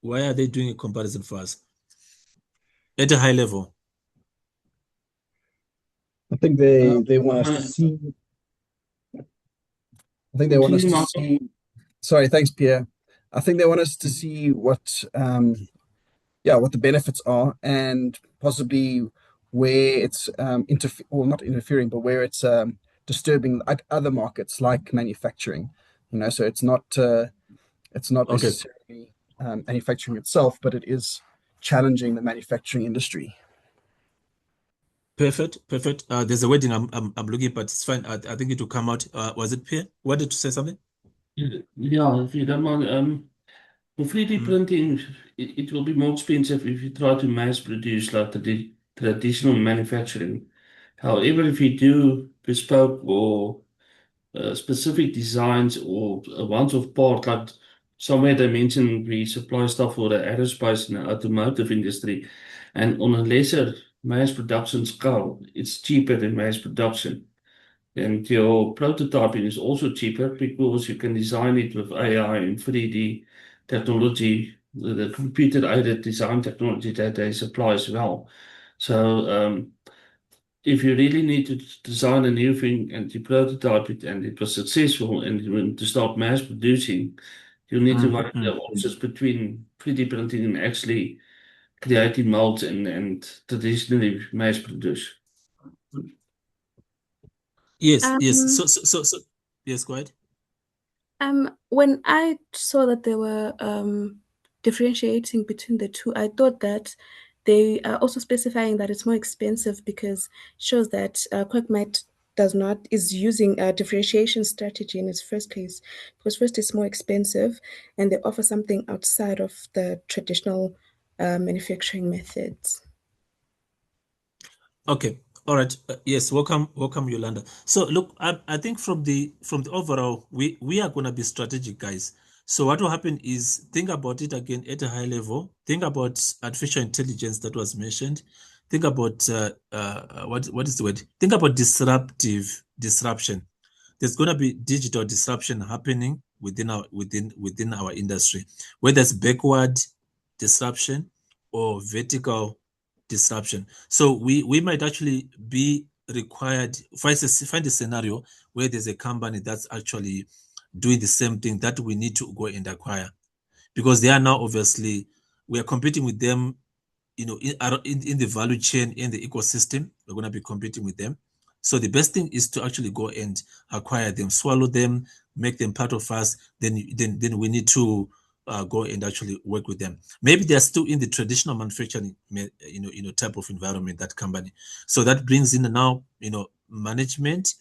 Why are they doing a comparison for us at a high level? I think they want us to see. I think they want us to see. Sorry, thanks, Pierre. I think they want us to see what the benefits are, and possibly where it's not interfering, but where it's disturbing other markets like manufacturing. So it's not necessarily manufacturing itself, but it is challenging the manufacturing industry. Perfect. There's a wording I'm looking, but it's fine. I think it will come out. Was it Pierre? Wanted to say something? Yeah, if you don't mind, for 3D printing, it will be more expensive if you try to mass produce like the traditional manufacturing. However, if you do bespoke or specific designs or a once-off part, like somewhere they mentioned we supply stuff for the aerospace and the automotive industry, and on a lesser mass production scale, it's cheaper than mass production. And your prototyping is also cheaper because you can design it with AI and 3D technology, the computer-aided design technology that they supply as well. So if you really need to design a new thing and you prototype it and it was successful and you want to start mass producing, you need to work the options between 3D printing and actually creating molds and traditionally mass produce. Yes. So yes, go ahead. When I saw that they were differentiating between the two, I thought that they are also specifying that it's more expensive because it shows that Kwirtmak is using a differentiation strategy in its first place, because first it's more expensive and they offer something outside of the traditional manufacturing methods. Okay. All right. Yes. Welcome, Yolanda. So look, I think from the overall, we are gonna be strategic, guys. So what will happen is think about it again at a high level. Think about artificial intelligence that was mentioned. Think about what is the word? Think about disruption. There's gonna be digital disruption happening within our industry, whether it's backward disruption or vertical disruption. So we might actually be required, find a scenario where there's a company that's actually doing the same thing that we need to go and acquire, because they are now obviously, we are competing with them, in the value chain, in the ecosystem. We're going to be competing with them. So the best thing is to actually go and acquire them, swallow them, make them part of us. Then we need to go and actually work with them. Maybe they're still in the traditional manufacturing, type of environment, that company. So that brings in now, management,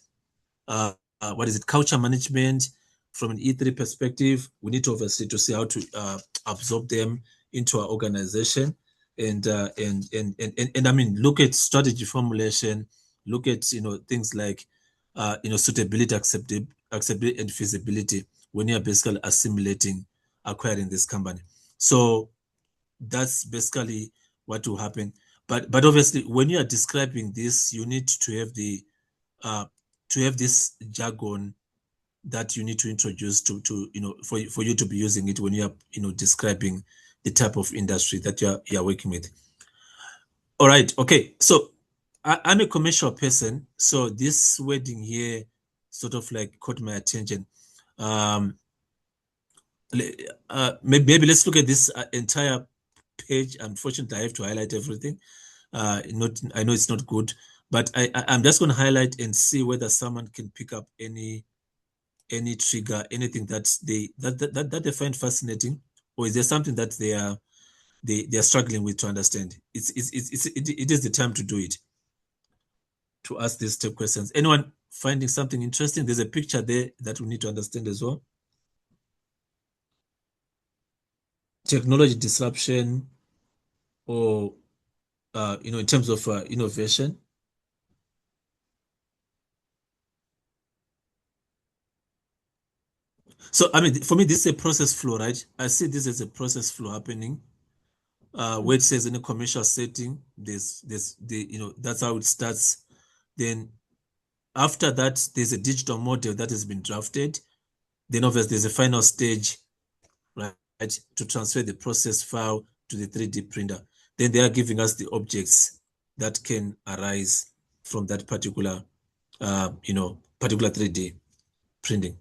what is it, culture management. From an E3 perspective, we need to obviously to see how to absorb them into our organization, and I mean, look at strategy formulation, look at things like suitability, acceptability, and feasibility when you're basically assimilating, acquiring this company. So that's basically what will happen. But obviously, when you are describing this, you need to have this jargon that you need to introduce to for you to be using it when you are describing the type of industry that you're working with. All right, okay. So I'm a commercial person, so this wording here sort of like caught my attention. Maybe let's look at this entire page. Unfortunately, I have to highlight everything. I know it's not good, but I'm just going to highlight and see whether someone can pick up any trigger, anything that they find fascinating, or is there something that they are struggling with to understand? It is the time to do it, to ask these type questions. Anyone finding something interesting? There's a picture there that we need to understand as well. Technology disruption, or in terms of innovation. So I mean, for me, this is a process flow, right? I see this as a process flow happening. Where it says in a commercial setting, there's that's how it starts. Then after that, there's a digital model that has been drafted. Then obviously there's a final stage, right, to transfer the process file to the 3D printer. Then they are giving us the objects that can arise from that particular, particular 3D printing.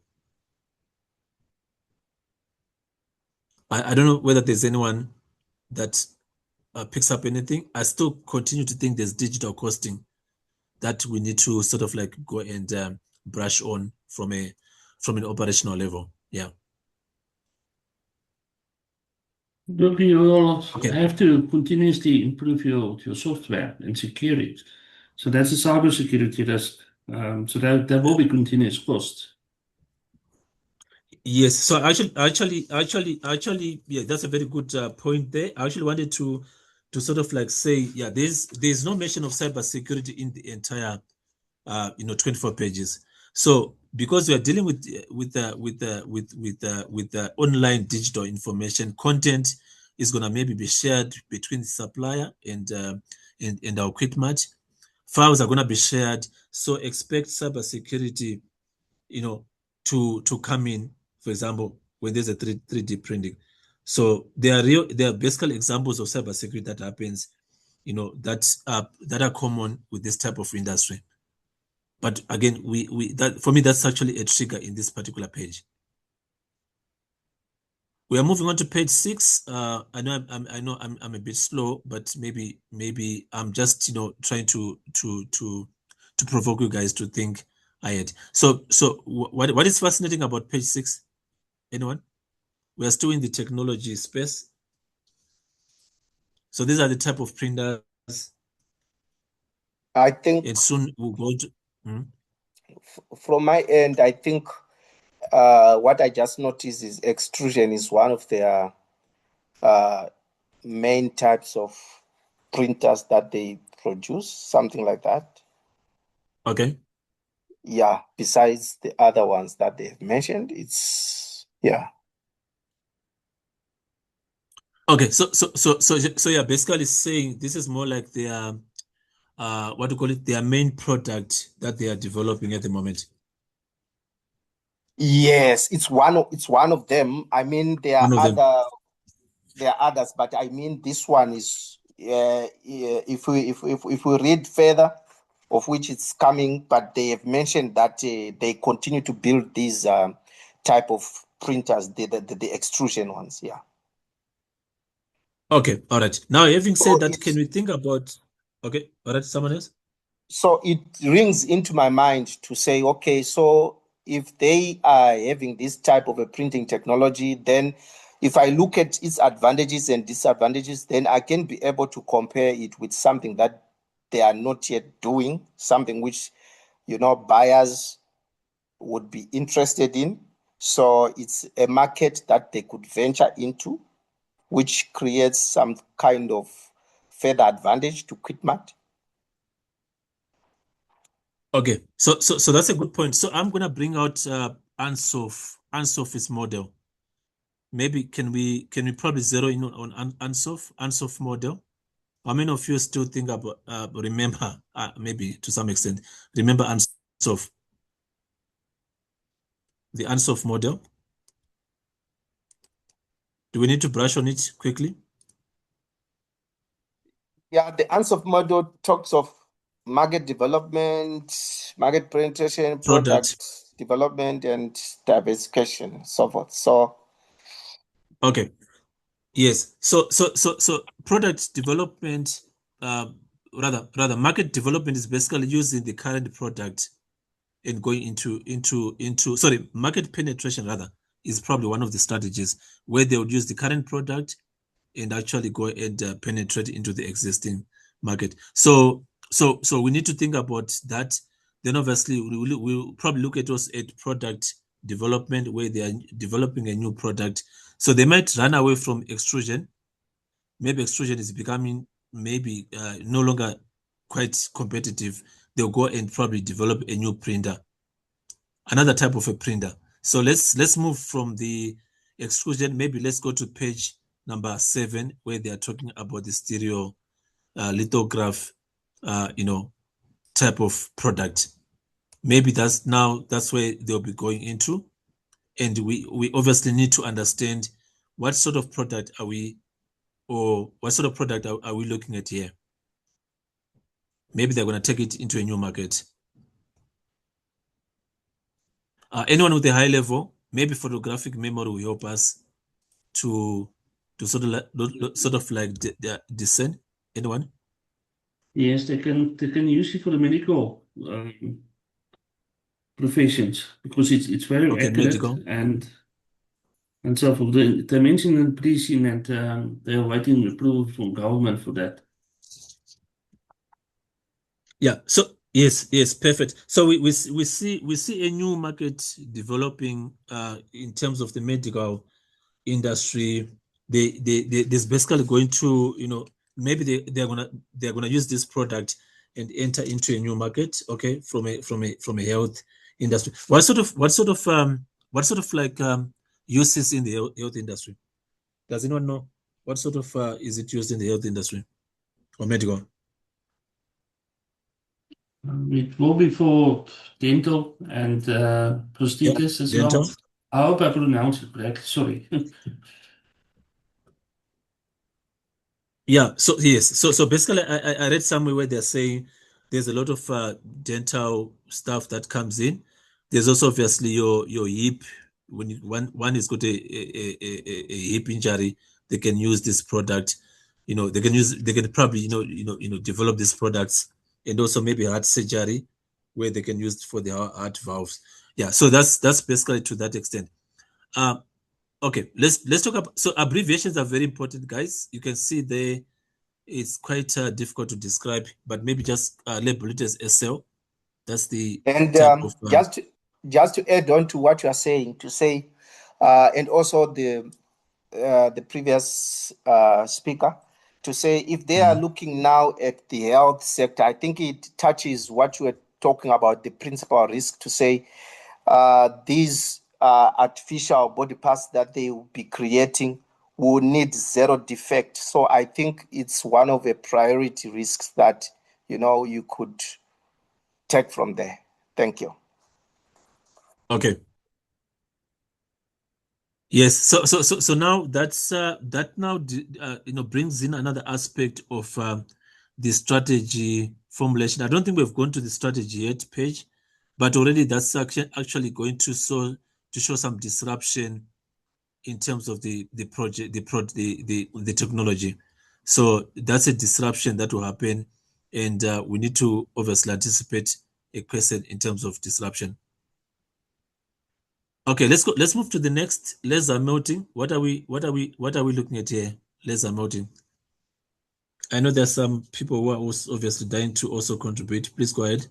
I don't know whether there's anyone that picks up anything. I still continue to think there's digital costing that we need to sort of like go and brush on from an operational level. Yeah. Look, you will have to continuously improve your software and secure it. So that's a cybersecurity risk. So that will be continuous cost. Yes. So actually, yeah, that's a very good point there. I actually wanted to sort of like say, yeah, there's no mention of cybersecurity in the entire 24 pages. So because we are dealing with the online digital information, content is gonna maybe be shared between the supplier and our Kwirtmak. Files are gonna be shared. So expect cybersecurity, to come in, for example, when there's a 3D printing. So there are basically examples of cybersecurity that happens, that are common with this type of industry. But again, that for me, that's actually a trigger in this particular page. We are moving on to page 6. I know I'm a bit slow, but maybe I'm just trying to provoke you guys to think ahead. So what is fascinating about page 6? Anyone? We are still in the technology space. So these are the type of printers. I think, and soon we'll go to. From my end, I think what I just noticed is extrusion is one of their main types of printers that they produce, something like that. Okay. Yeah, besides the other ones that they've mentioned, it's yeah. Okay, so yeah, basically saying this is more like their what do you call it, their main product that they are developing at the moment. Yes, it's one of them. I mean, there are other there are others, but I mean this one is if we read further, of which it's coming, but they have mentioned that they continue to build these type of printers, the extrusion ones. Yeah. Okay, all right. Now, having said So that, can we think about? Okay, all right. Someone else? So it rings into my mind to say, okay, so if they are having this type of a printing technology, then if I look at its advantages and disadvantages, then I can be able to compare it with something that they are not yet doing, something which, buyers would be interested in. So it's a market that they could venture into, which creates some kind of further advantage to Kwirtmak. Okay, so that's a good point. So I'm gonna bring out Ansoff's model. Maybe can we probably zero in on Ansoff model? How many of you still think about remember maybe to some extent remember Ansoff, the Ansoff model? Do we need to brush on it quickly? Yeah, the Ansoff model talks of market development, market penetration, product development, and diversification, so forth. So, okay, yes. So product development, rather market development is basically using the current product and going into sorry, market penetration rather is probably one of the strategies where they would use the current product and actually go and penetrate into the existing market. So we need to think about that. Then obviously we'll probably look at us at product development where they are developing a new product. So they might run away from extrusion. Maybe extrusion is becoming maybe no longer quite competitive. They'll go and probably develop a new printer, another type of a printer. So let's move from the extrusion. Maybe let's go to page number 7, where they are talking about the stereo lithograph, type of product. Maybe that's where they'll be going into, and we obviously need to understand what sort of product are we, or what sort of product are we looking at here. Maybe they're going to take it into a new market. Anyone with a high level, maybe photographic memory will help us to sort of like discern. Anyone? Yes, they can use it for the medical professions because it's very accurate medical. and so forth. They mentioned in pricing that they're waiting approval from government for that. Yeah. So yes, perfect. So we see a new market developing in terms of the medical industry. There's basically going to, maybe they're gonna use this product and enter into a new market, okay, from a health industry. What sort of like uses in the health industry? Does anyone know what sort of is it used in the health industry or medical? It will be for dental and prosthesis as dental. well. I hope I pronounced it correctly. Sorry. Yeah. So yes. So basically, I read somewhere where they're saying there's a lot of dental stuff that comes in. There's also obviously your hip. When one has got a hip injury, they can use this product. They can probably develop these products, and also maybe heart surgery, where they can use it for the heart valves. Yeah. So that's basically to that extent. Okay, let's talk about, so abbreviations are very important, guys. You can see there it's quite difficult to describe, but maybe just label it as SL. That's the type of just to add on to what you are saying, to say, and also the previous speaker, to say if they are looking now at the health sector, I think it touches what you were talking about, the principal risk, to say these artificial body parts that they will be creating will need zero defect. So I think it's one of the priority risks that you could take from there. Thank you. Okay. Yes. So now that's that now brings in another aspect of the strategy formulation. I don't think we've gone to the strategy yet page, but already that's actually going to show some disruption in terms of the project, the technology. So that's a disruption that will happen, and we need to obviously anticipate a question in terms of disruption. Okay, let's go. Let's move to the next laser melting. What are we looking at here? Laser melting. I know there's some people who are also obviously dying to also contribute. Please go ahead.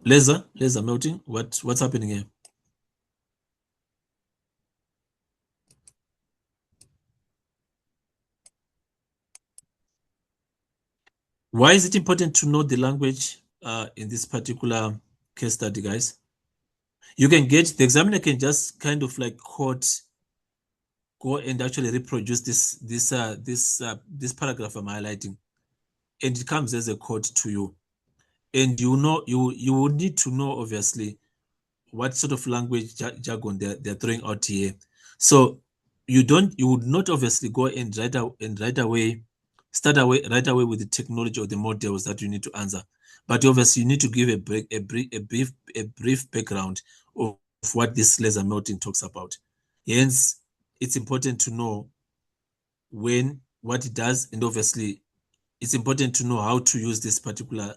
Laser melting. What's happening here? Why is it important to know the language in this particular case study, guys? You can get, the examiner can just kind of like go and actually reproduce this paragraph I'm highlighting, and it comes as a code to you. And you would need to know obviously what sort of language jargon they're throwing out here. So you would not obviously go and right away with the technology or the models that you need to answer, but obviously you need to give a brief background of what this laser melting talks about. Hence, it's important to know what it does, and obviously it's important to know how to use this particular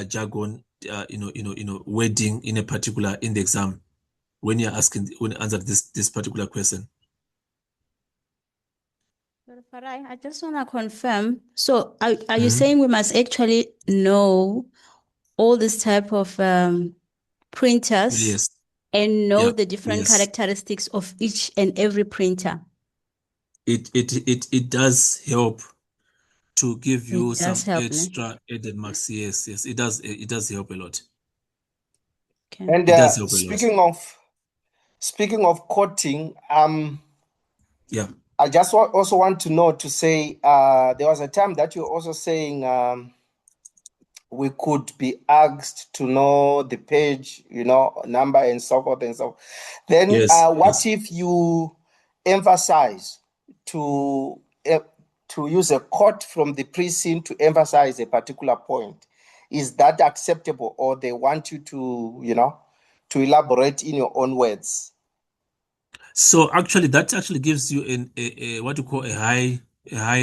jargon, wording in the exam when you answer this particular question. Farai, I just want to confirm. So are you saying we must actually know all this type of printers Yes. and know Yeah. the different Yes. characteristics of each and every printer? It does help to give you It does some help, extra added marks. Yes, it does. It does help a lot. Okay. And It does help a lot. speaking of quoting, Yeah. I just also want to know to say there was a time that you're also saying we could be asked to know the page, number and so forth and so. Then Yes, what if you emphasize to use a quote from the precinct to emphasize a particular point? Is that acceptable, or they want you to elaborate in your own words? So actually, that actually gives you a what you call a high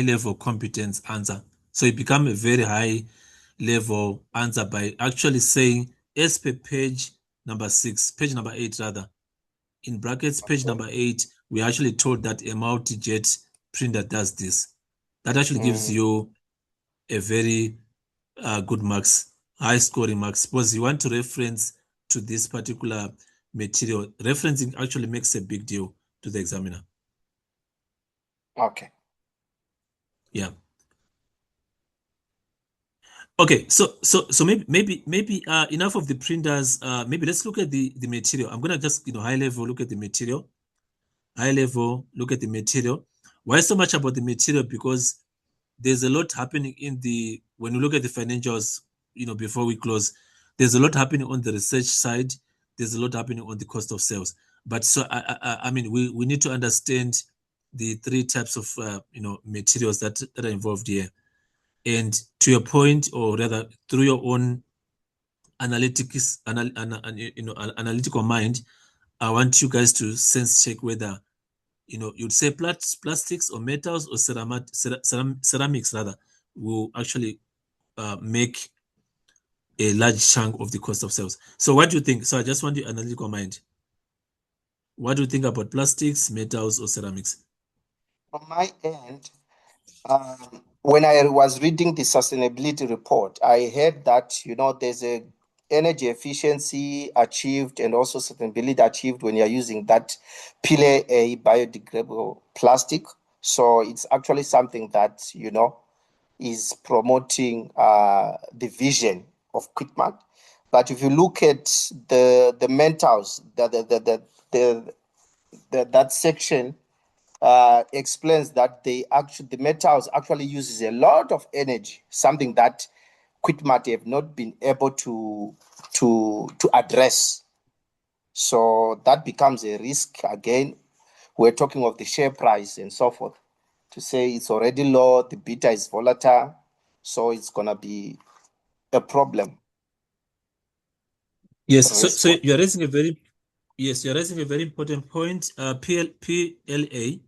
level competence answer. So it becomes a very high level answer by actually saying as per page number 8 rather, in brackets, page number 8, we actually told that a multi-jet printer does this. That actually gives you a very good marks, high scoring marks, because you want to reference to this particular material. Referencing actually makes a big deal to the examiner. Okay. Yeah. Okay, so maybe enough of the printers. Maybe let's look at the material. I'm gonna just high level look at the material. High level look at the material. Why so much about the material? Because there's a lot happening when you look at the financials, before we close, there's a lot happening on the research side. There's a lot happening on the cost of sales. But so I mean, we need to understand the three types of materials that are involved here. And to your point, or rather through your own analytical mind, I want you guys to sense check whether you'd say plastics or metals or ceramics rather will actually make a large chunk of the cost of sales. So what do you think? So I just want your analytical mind. What do you think about plastics, metals, or ceramics? On my end, when I was reading the sustainability report, I heard that there's a energy efficiency achieved and also sustainability achieved when you're using that Pillar A biodegradable plastic. So it's actually something that is promoting the vision of Kwirtmak. But if you look at the metals, that section, explains that the metals actually uses a lot of energy, something that Kwirtmak have not been able to address. So that becomes a risk again. We're talking of the share price and so forth. To say it's already low, the beta is volatile, so it's gonna be a problem. Yes, so you're raising a very important point. PLA.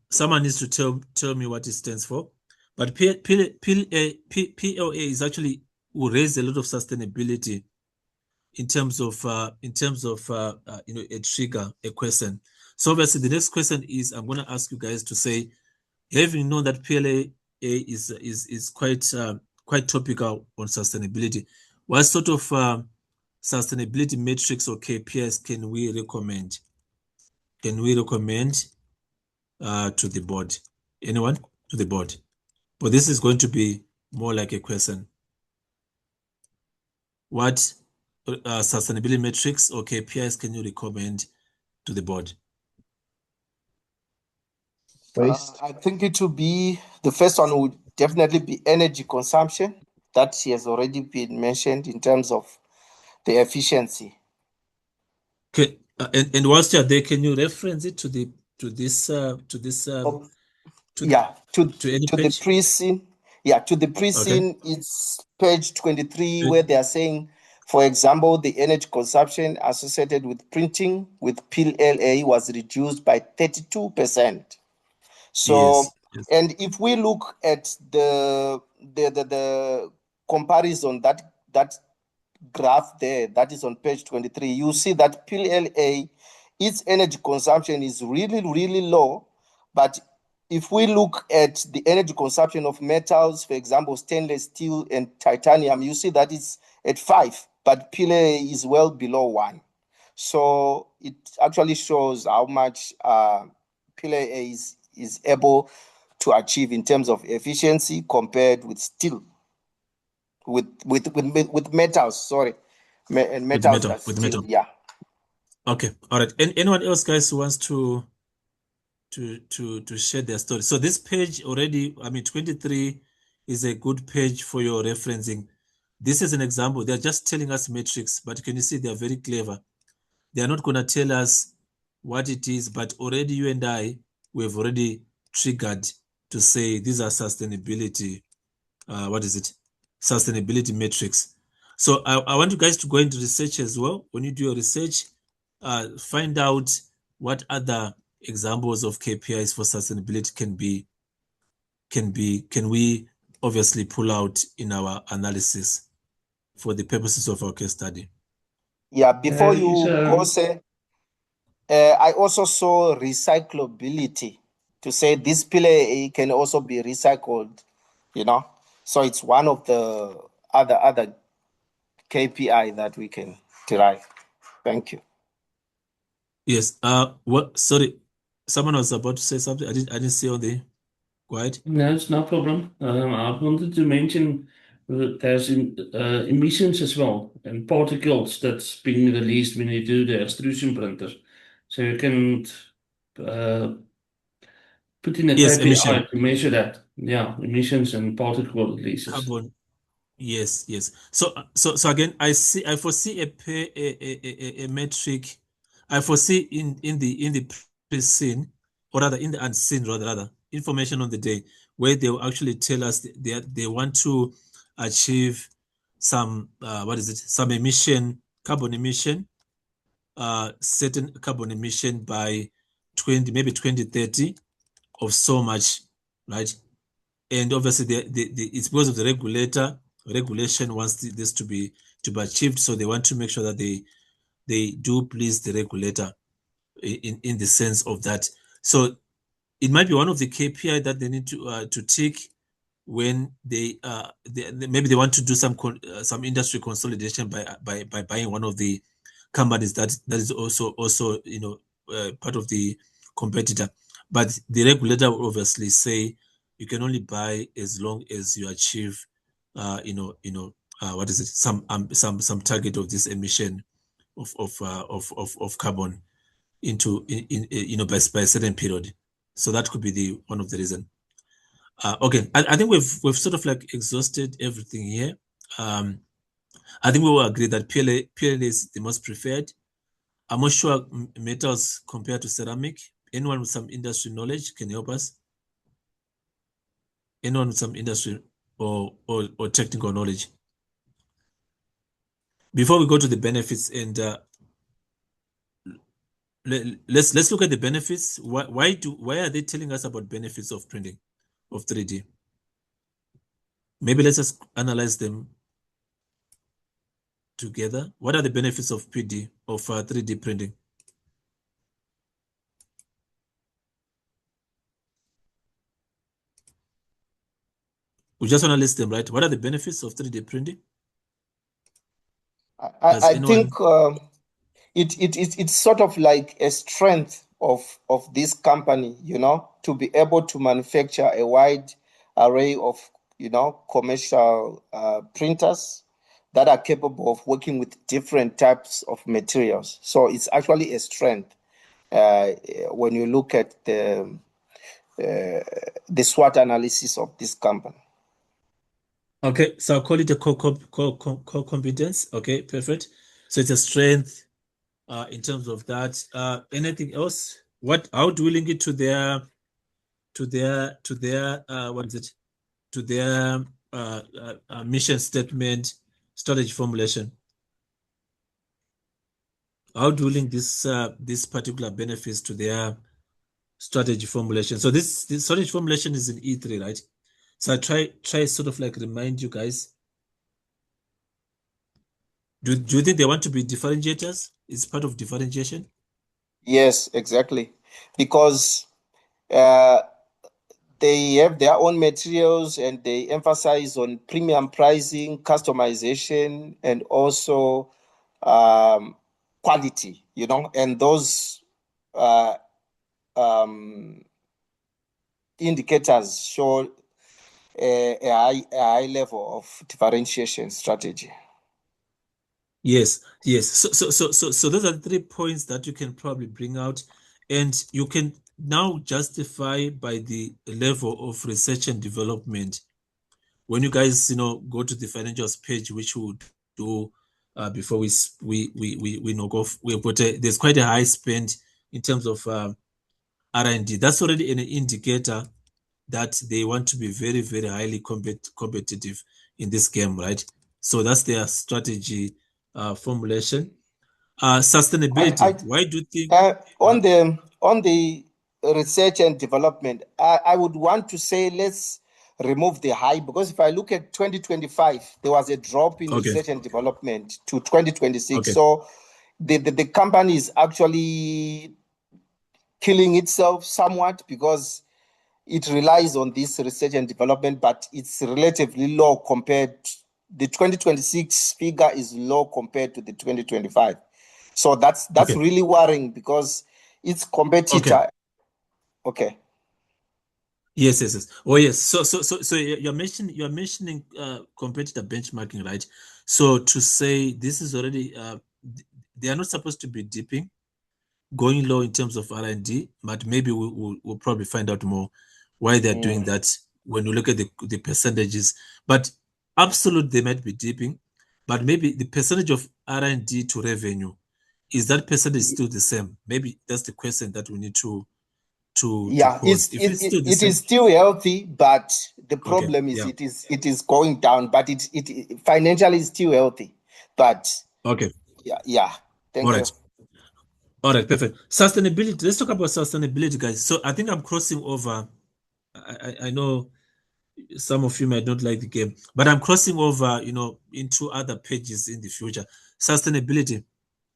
Someone needs to tell me what it stands for. But PLA is actually will raise a lot of sustainability in terms of a trigger, a question. So obviously the next question is I'm going to ask you guys to say, having known that PLA is quite topical on sustainability, what sort of sustainability metrics or KPIs can we recommend? Can we recommend to the board? Anyone to the board? But this is going to be more like a question. What sustainability metrics or KPIs can you recommend to the board? I think it will be, the first one would definitely be energy consumption. That has already been mentioned in terms of the efficiency. Okay, and whilst you're there, can you reference it to the pre-scene? Yeah, to the pre-scene, okay. It's page 23 where they are saying, for example, the energy consumption associated with printing with PLA was reduced by 32%. So, yes. And if we look at the comparison, that graph there, that is on page 23, you see that PLA, its energy consumption is really, really low. But if we look at the energy consumption of metals, for example, stainless steel and titanium, you see that it's at 5, but PLA is well below 1. So it actually shows how much PLA is able to achieve in terms of efficiency compared with steel, with metals. Sorry, and metals with metal. Yeah. Okay. All right. And anyone else, guys, who wants to share their story? So this page already, 23 is a good page for your referencing. This is an example. They're just telling us metrics, but can you see they're very clever? They are not going to tell us what it is, but already you and I, we've already triggered to say these are sustainability. Sustainability metrics. So I want you guys to go into research as well. When you do your research, find out what other examples of KPIs for sustainability can we obviously pull out in our analysis for the purposes of our case study. Yeah, before you go say, I also saw recyclability, to say this PLA can also be recycled, so it's one of the other KPI that we can derive. Thank you. Yes. Sorry, someone was about to say something. I didn't see on the. Go ahead. No, it's no problem. I wanted to mention that there's emissions as well and particles that's being released when you do the extrusion printer. So you can put in a KPI to measure that. Yeah, emissions and particle releases. Carbon. Yes. So again, I foresee a metric. I foresee in the pre-scene, or rather in the unseen, rather information on the day where they will actually tell us they want to achieve some some carbon emission, certain carbon emission by 2030 of so much, right? And obviously it's because of the regulation wants this to be achieved, so they want to make sure that they do please the regulator in the sense of that. So it might be one of the KPI that they need to tick when they maybe they want to do some industry consolidation by buying one of the companies that is also part of the competitor. But the regulator will obviously say you can only buy as long as you achieve some target of this emission of carbon. into by a certain period. So that could be one of the reason. Okay, I think we've sort of like exhausted everything here. I think we will agree that PLA is the most preferred. I'm not sure metals compared to ceramic. Anyone with some industry knowledge can help us. Anyone with some industry or technical knowledge. Before we go to the benefits, and let's look at the benefits. Why are they telling us about benefits of printing of 3D? Maybe let's just analyze them together. What are the benefits of 3D printing? We just want to list them, right? What are the benefits of 3D printing? I think it's sort of like a strength of this company, to be able to manufacture a wide array of, commercial printers that are capable of working with different types of materials. So it's actually a strength when you look at the SWOT analysis of this company. Okay, so I'll call it a core competence. Okay, perfect. So it's a strength in terms of that. Anything else? How do we link it to their what is it? To their mission statement, strategy formulation? How do we link this particular benefits to their strategy formulation? So this strategy formulation is in E3, right? So I try sort of like remind you guys. Do you think they want to be differentiators? It's part of differentiation? Yes, exactly. Because they have their own materials and they emphasize on premium pricing, customization, and also quality, and those indicators show a high level of differentiation strategy. Yes. So those are the 3 points that you can probably bring out, and you can now justify by the level of research and development. When you guys go to the financials page, which we would do before we knock off, there's quite a high spend in terms of R&D. That's already an indicator that they want to be very, very highly competitive in this game, right? So that's their strategy formulation. Sustainability. Why do you think on the research and development, I would want to say let's remove the high, because if I look at 2025, there was a drop in research and development to 2026. Okay. So the company is actually killing itself somewhat because it relies on this research and development, but it's relatively low compared. The 2026 figure is low compared to the 2025. So that's really worrying because its competitor. Okay. Yes. Oh yes. So you're mentioning competitor benchmarking, right? So to say this is already they are not supposed to be dipping, going low in terms of R&D, but maybe we'll probably find out more why they're doing that when you look at the percentages. But absolute they might be dipping, but maybe the percentage of R&D to revenue, is that percentage still the same? Maybe that's the question that we need to pose. If it's still the same, is still healthy, but the problem is it is going down, but it financially is still healthy. But yeah. Thank you. All right, perfect. Sustainability. Let's talk about sustainability, guys. So I think I'm crossing over. I know some of you might not like the game, but I'm crossing over, into other pages in the future. Sustainability.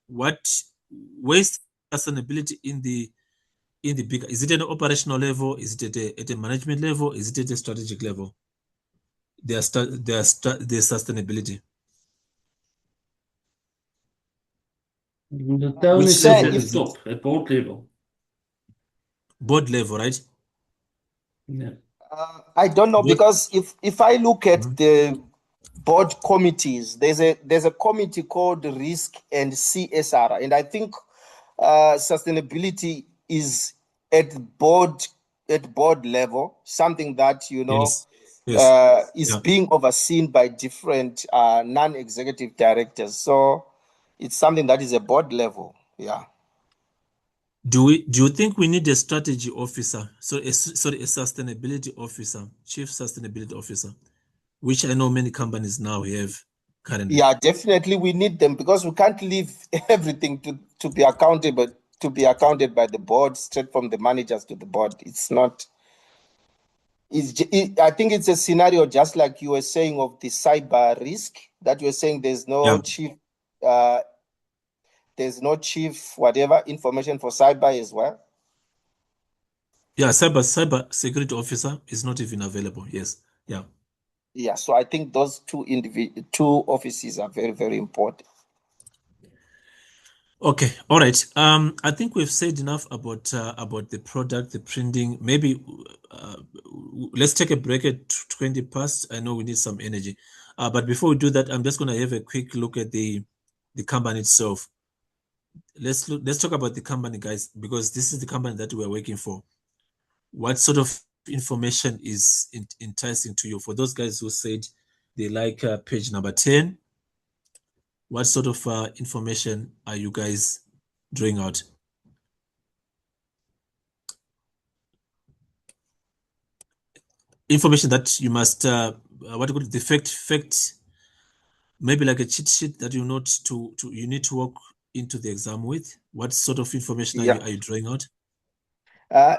Where's sustainability in the bigger? Is it at an operational level? Is it at a management level? Is it at a strategic level? Their sustainability. The tone is at the top, at board level. Board level, right? Yeah. I don't know, because if I look at the board committees, there's a committee called Risk and CSR, and I think sustainability is at board level, something that Yes. Yes. is Yeah. being overseen by different non-executive directors. So it's something that is a board level. Yeah. Do you think we need a strategy officer? So a sustainability officer, chief sustainability officer, which I know many companies now have currently. Yeah, definitely we need them, because we can't leave everything to be accountable, to be accounted by the board, straight from the managers to the board. It's not. I think it's a scenario just like you were saying of the cyber risk, that you were saying there's no chief whatever information for cyber as well. Yeah, cyber security officer is not even available. Yes. Yeah. Yeah, so I think those two offices are very, very important. Okay, all right. I think we've said enough about the product, the printing. Maybe let's take a break at 20 past. I know we need some energy. But before we do that, I'm just gonna have a quick look at the company itself. Let's talk about the company, guys, because this is the company that we're working for. What sort of information is enticing to you? For those guys who said they like page number 10, what sort of information are you guys drawing out? Information that you must what do you call it? The fact, maybe like a cheat sheet that you need to walk into the exam with. What sort of information are you drawing out?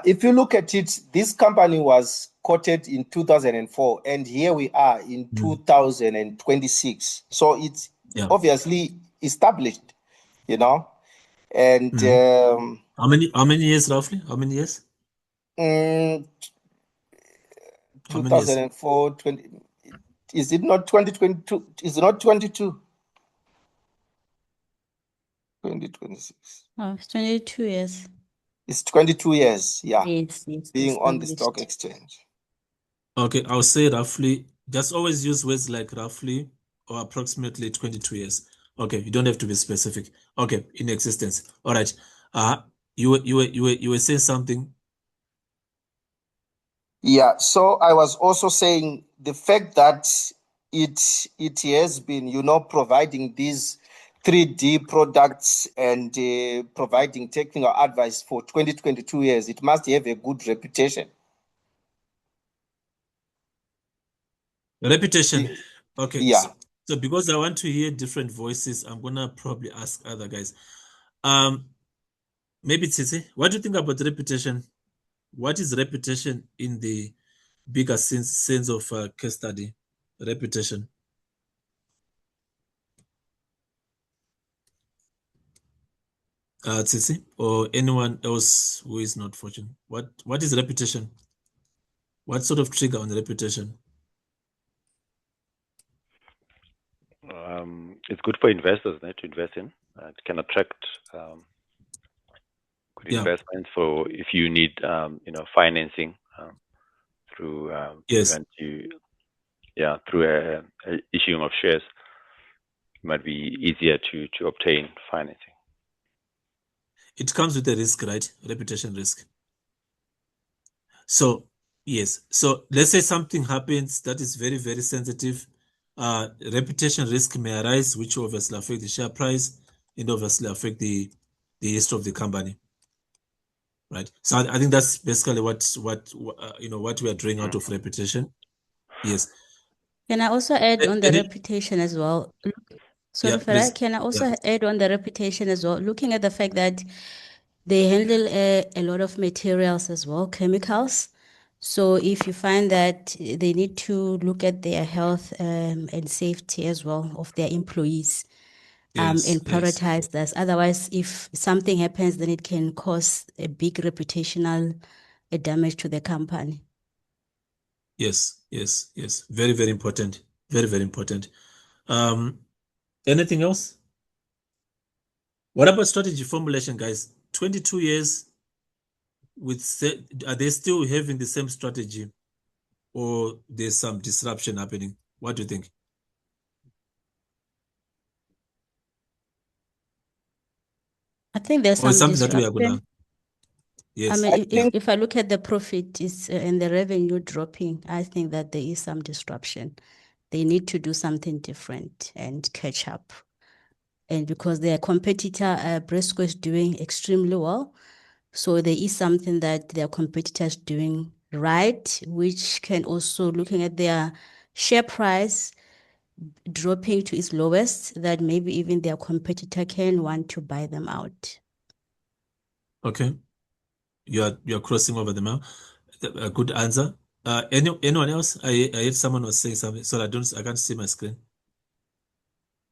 If you look at it, this company was quoted in 2004, and here we are in 2026. So it's obviously established, and how many years roughly? How many years? 2004, 20, is it not 2022? Is it not 22? 2026. Oh, it's 22 years. It's 22 years, yeah. Yes, being on the stock exchange. Okay, I'll say roughly. Just always use words like roughly or approximately 22 years. Okay, you don't have to be specific. Okay, in existence. All right. You were saying something. Yeah, so I was also saying the fact that it has been, providing these 3D products and providing technical advice for 22 years, it must have a good reputation. Reputation. Okay. Yeah. So because I want to hear different voices, I'm gonna probably ask other guys. Maybe Tsitsi, what do you think about reputation? What is reputation in the bigger sense of case study? Reputation. Tsitsi, or anyone else who is not fortunate. What is reputation? What sort of trigger on reputation? It's good for investors to invest in. It can attract good investments for if you need financing through through issuing of shares. It might be easier to obtain financing. It comes with a risk, right? Reputation risk. So yes. So let's say something happens that is very, very sensitive. Reputation risk may arise, which obviously affect the share price and obviously affect the history of the company. Right. So I think that's basically what we are drawing out of reputation. Yes. Can I also add on the reputation as well? Sorry for that. Can I also add on the reputation as well? Looking at the fact that they handle a lot of materials as well, chemicals. So if you find that they need to look at their health and safety as well of their employees, and prioritize this. Otherwise, if something happens, then it can cause a big reputational damage to the company. Yes. Very, very important. Very, very important. Anything else? What about strategy formulation, guys? 22 years are they still having the same strategy or there's some disruption happening? What do you think? think there's Or it's some something that we are disruption. gonna. Yes. I mean, Yeah. if I look at the profit is and the revenue dropping, I think that there is some disruption. They need to do something different and catch up. And because their competitor, Briscoe, is doing extremely well, so there is something that their competitors doing right, which can also, looking at their share price dropping to its lowest, that maybe even their competitor can want to buy them out. Okay. You're crossing over the map. A good answer. Anyone else? I heard someone was saying something, so I can't see my screen.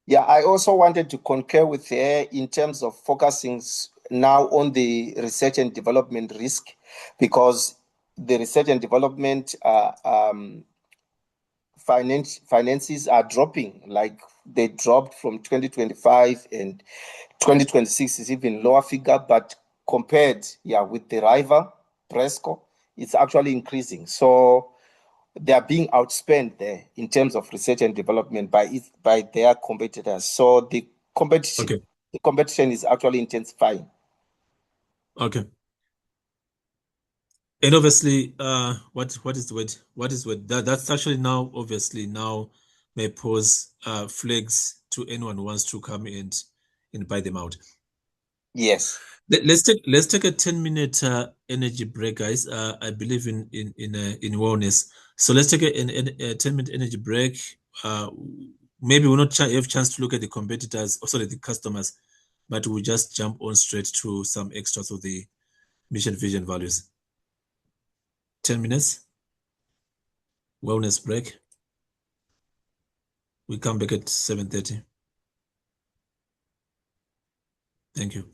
Yeah, I also wanted to concur with her in terms of focusing now on the research and development risk, because the research and development finances are dropping. Like they dropped from 2025, and 2026 is even lower figure, but compared with the rival Presco, it's actually increasing. So they are being outspent there in terms of research and development by their competitors. So the competition is actually intensifying. Okay. And obviously, what is the word? What is word? That's actually now obviously now may pose flags to anyone who wants to come and buy them out. Yes. Let's take a 10-minute energy break, guys. I believe in wellness, so let's take a 10-minute energy break. Maybe we'll not have chance to look at the competitors, or sorry, the customers, but we'll just jump on straight to some extras of the mission, vision, values. 10 minutes wellness break. We come back at 7:30. Thank you.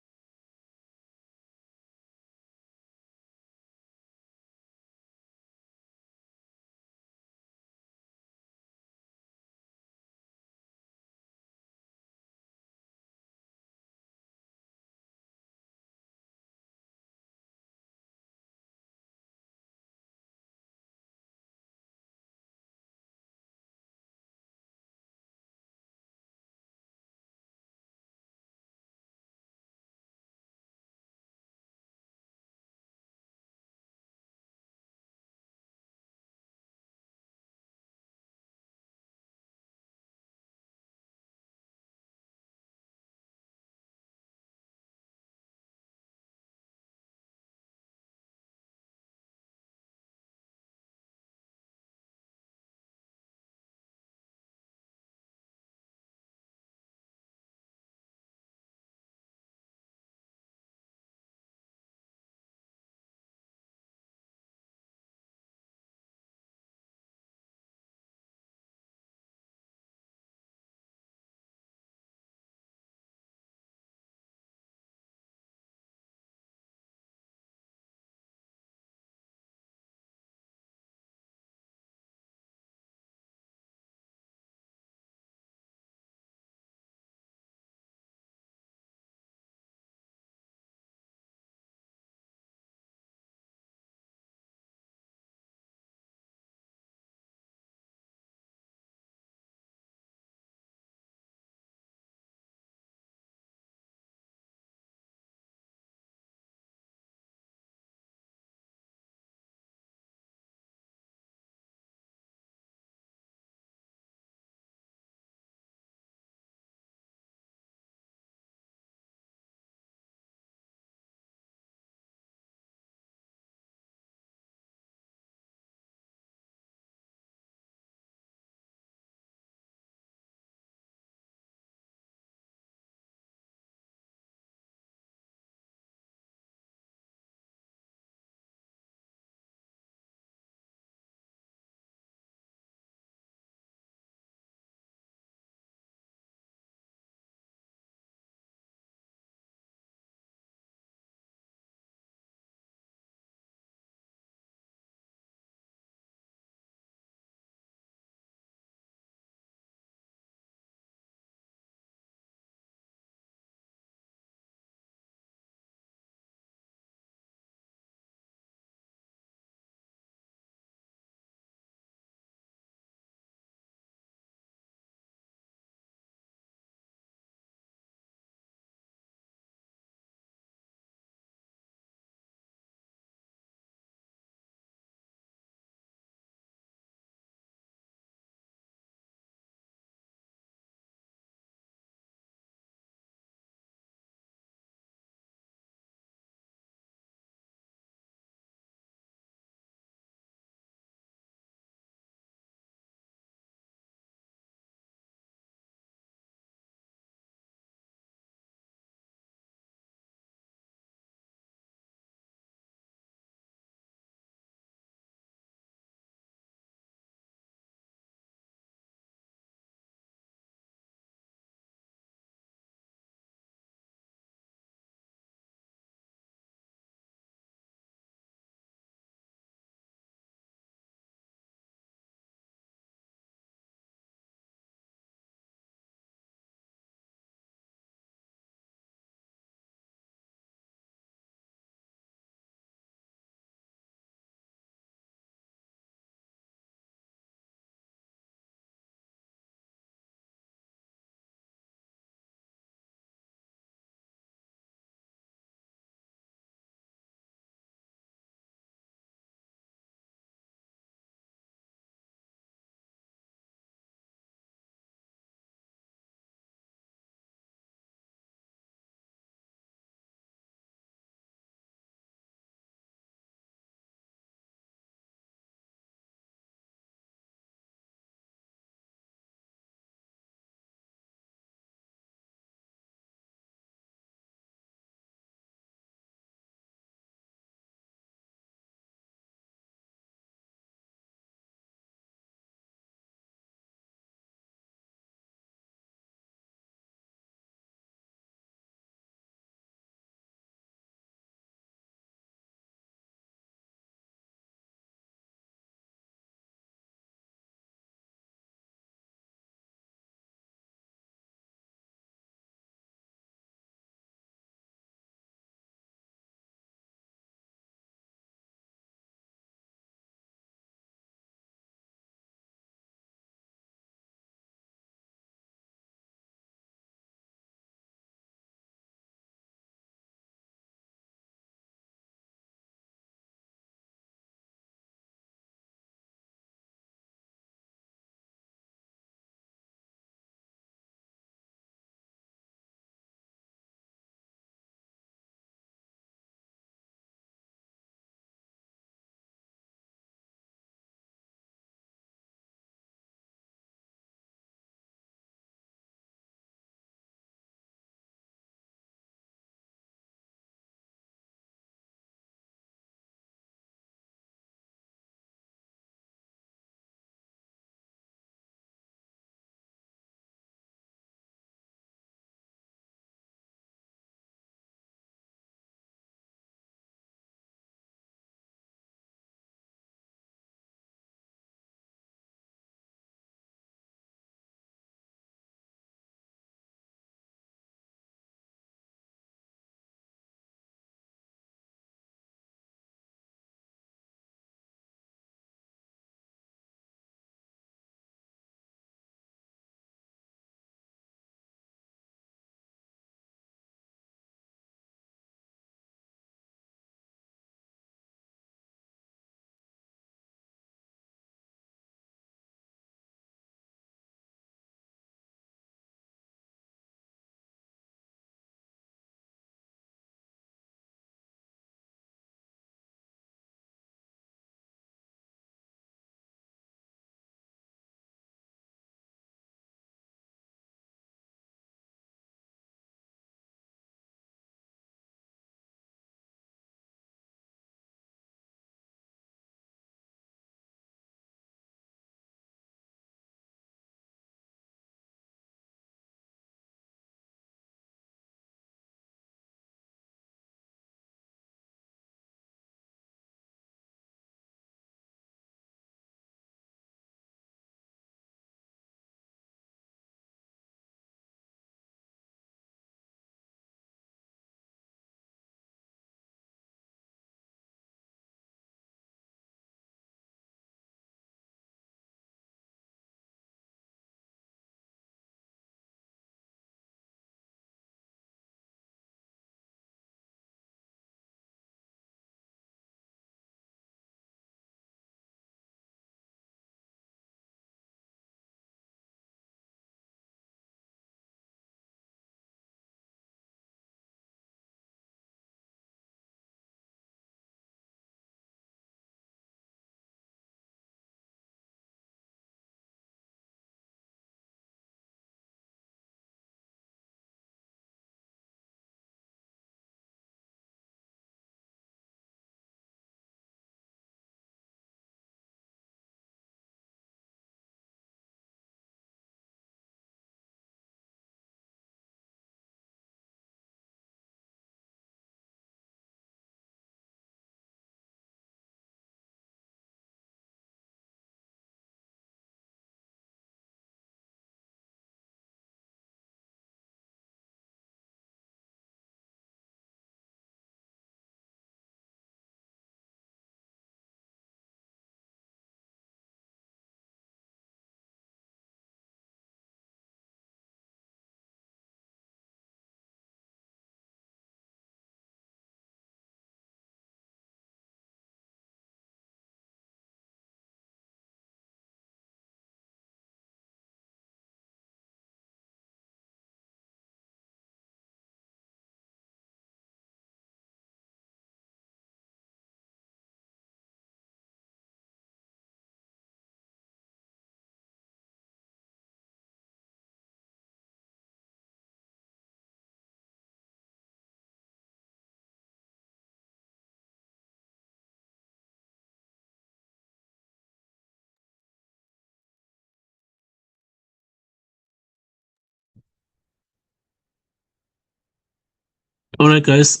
All right, guys.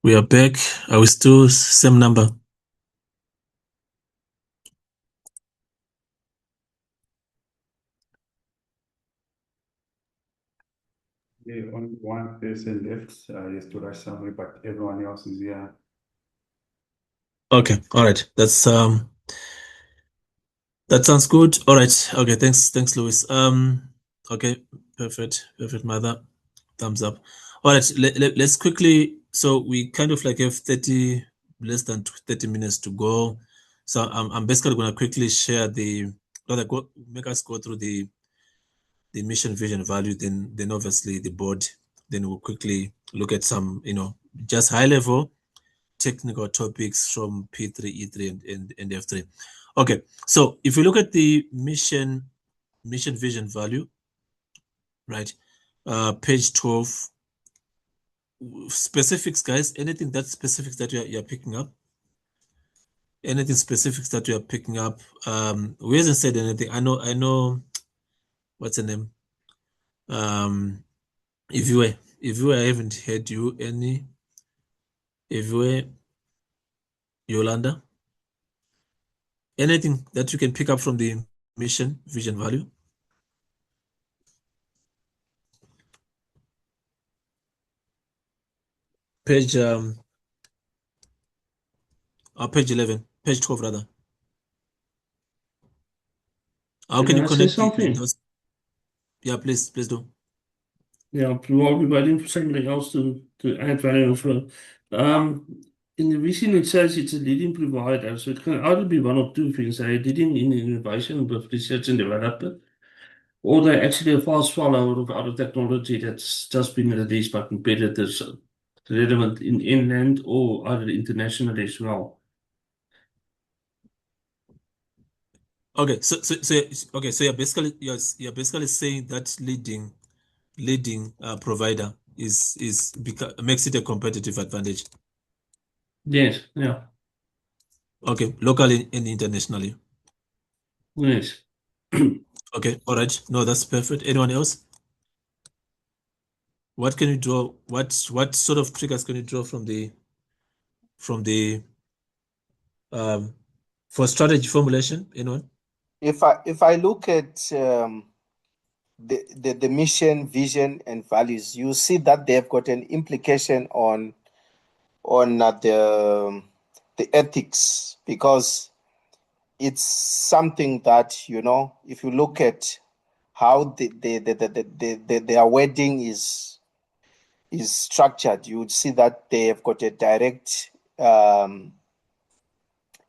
We are back. Are we still same number? Yeah, only one person left. Yes, to write summary, but everyone else is here. Okay. All right. That sounds good. All right. Okay. Thanks, Louis. Okay. Perfect, mother. Thumbs up. All right. Let's quickly. So we kind of like have less than 30 minutes to go. So I'm basically going to quickly share make us go through the mission, vision, value, then obviously the board. Then we'll quickly look at some, just high level technical topics from P3, E3, and F3. Okay, so if you look at the mission, vision, value, right? Page 12, specifics, guys. Anything that's specifics that you're picking up? Anything specifics that you're picking up? We hasn't said anything. I know. What's the name? If you I haven't heard you any. If you were Yolanda, anything that you can pick up from the mission, vision, value? Page page 11, page 12 rather. How can Can you I say connect something? those? Yeah, please do. Yeah, while we're waiting for somebody else to add value for, in the vision it says it's a leading provider, so it can either be one of two things. They're leading in innovation with research and development, or they're actually a fast follower of other technology that's just been released by competitors, relevant in inland or other internationally as well. Okay, so you're basically saying that leading provider makes it a competitive advantage. Yes, yeah. Okay, locally and internationally. Yes. Okay, all right. No, that's perfect. Anyone else? What can you draw? What sort of triggers can you draw from the for strategy formulation? Anyone? If I look at the mission, vision, and values, you see that they've got an implication on the ethics, because it's something that, if you look at how their wording is structured, you would see that they have got a direct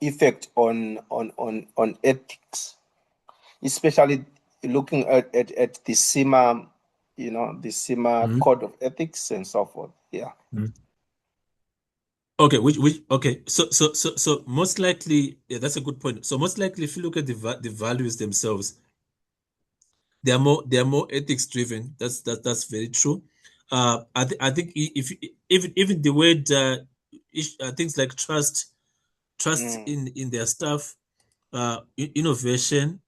effect on ethics, especially looking at the CIMA, the CIMA code of ethics and so forth. Yeah. Okay, okay. So most likely, yeah, that's a good point. So most likely, if you look at the values themselves, they are more ethics driven. That's very true. I think if even the word things like trust in their stuff, innovation,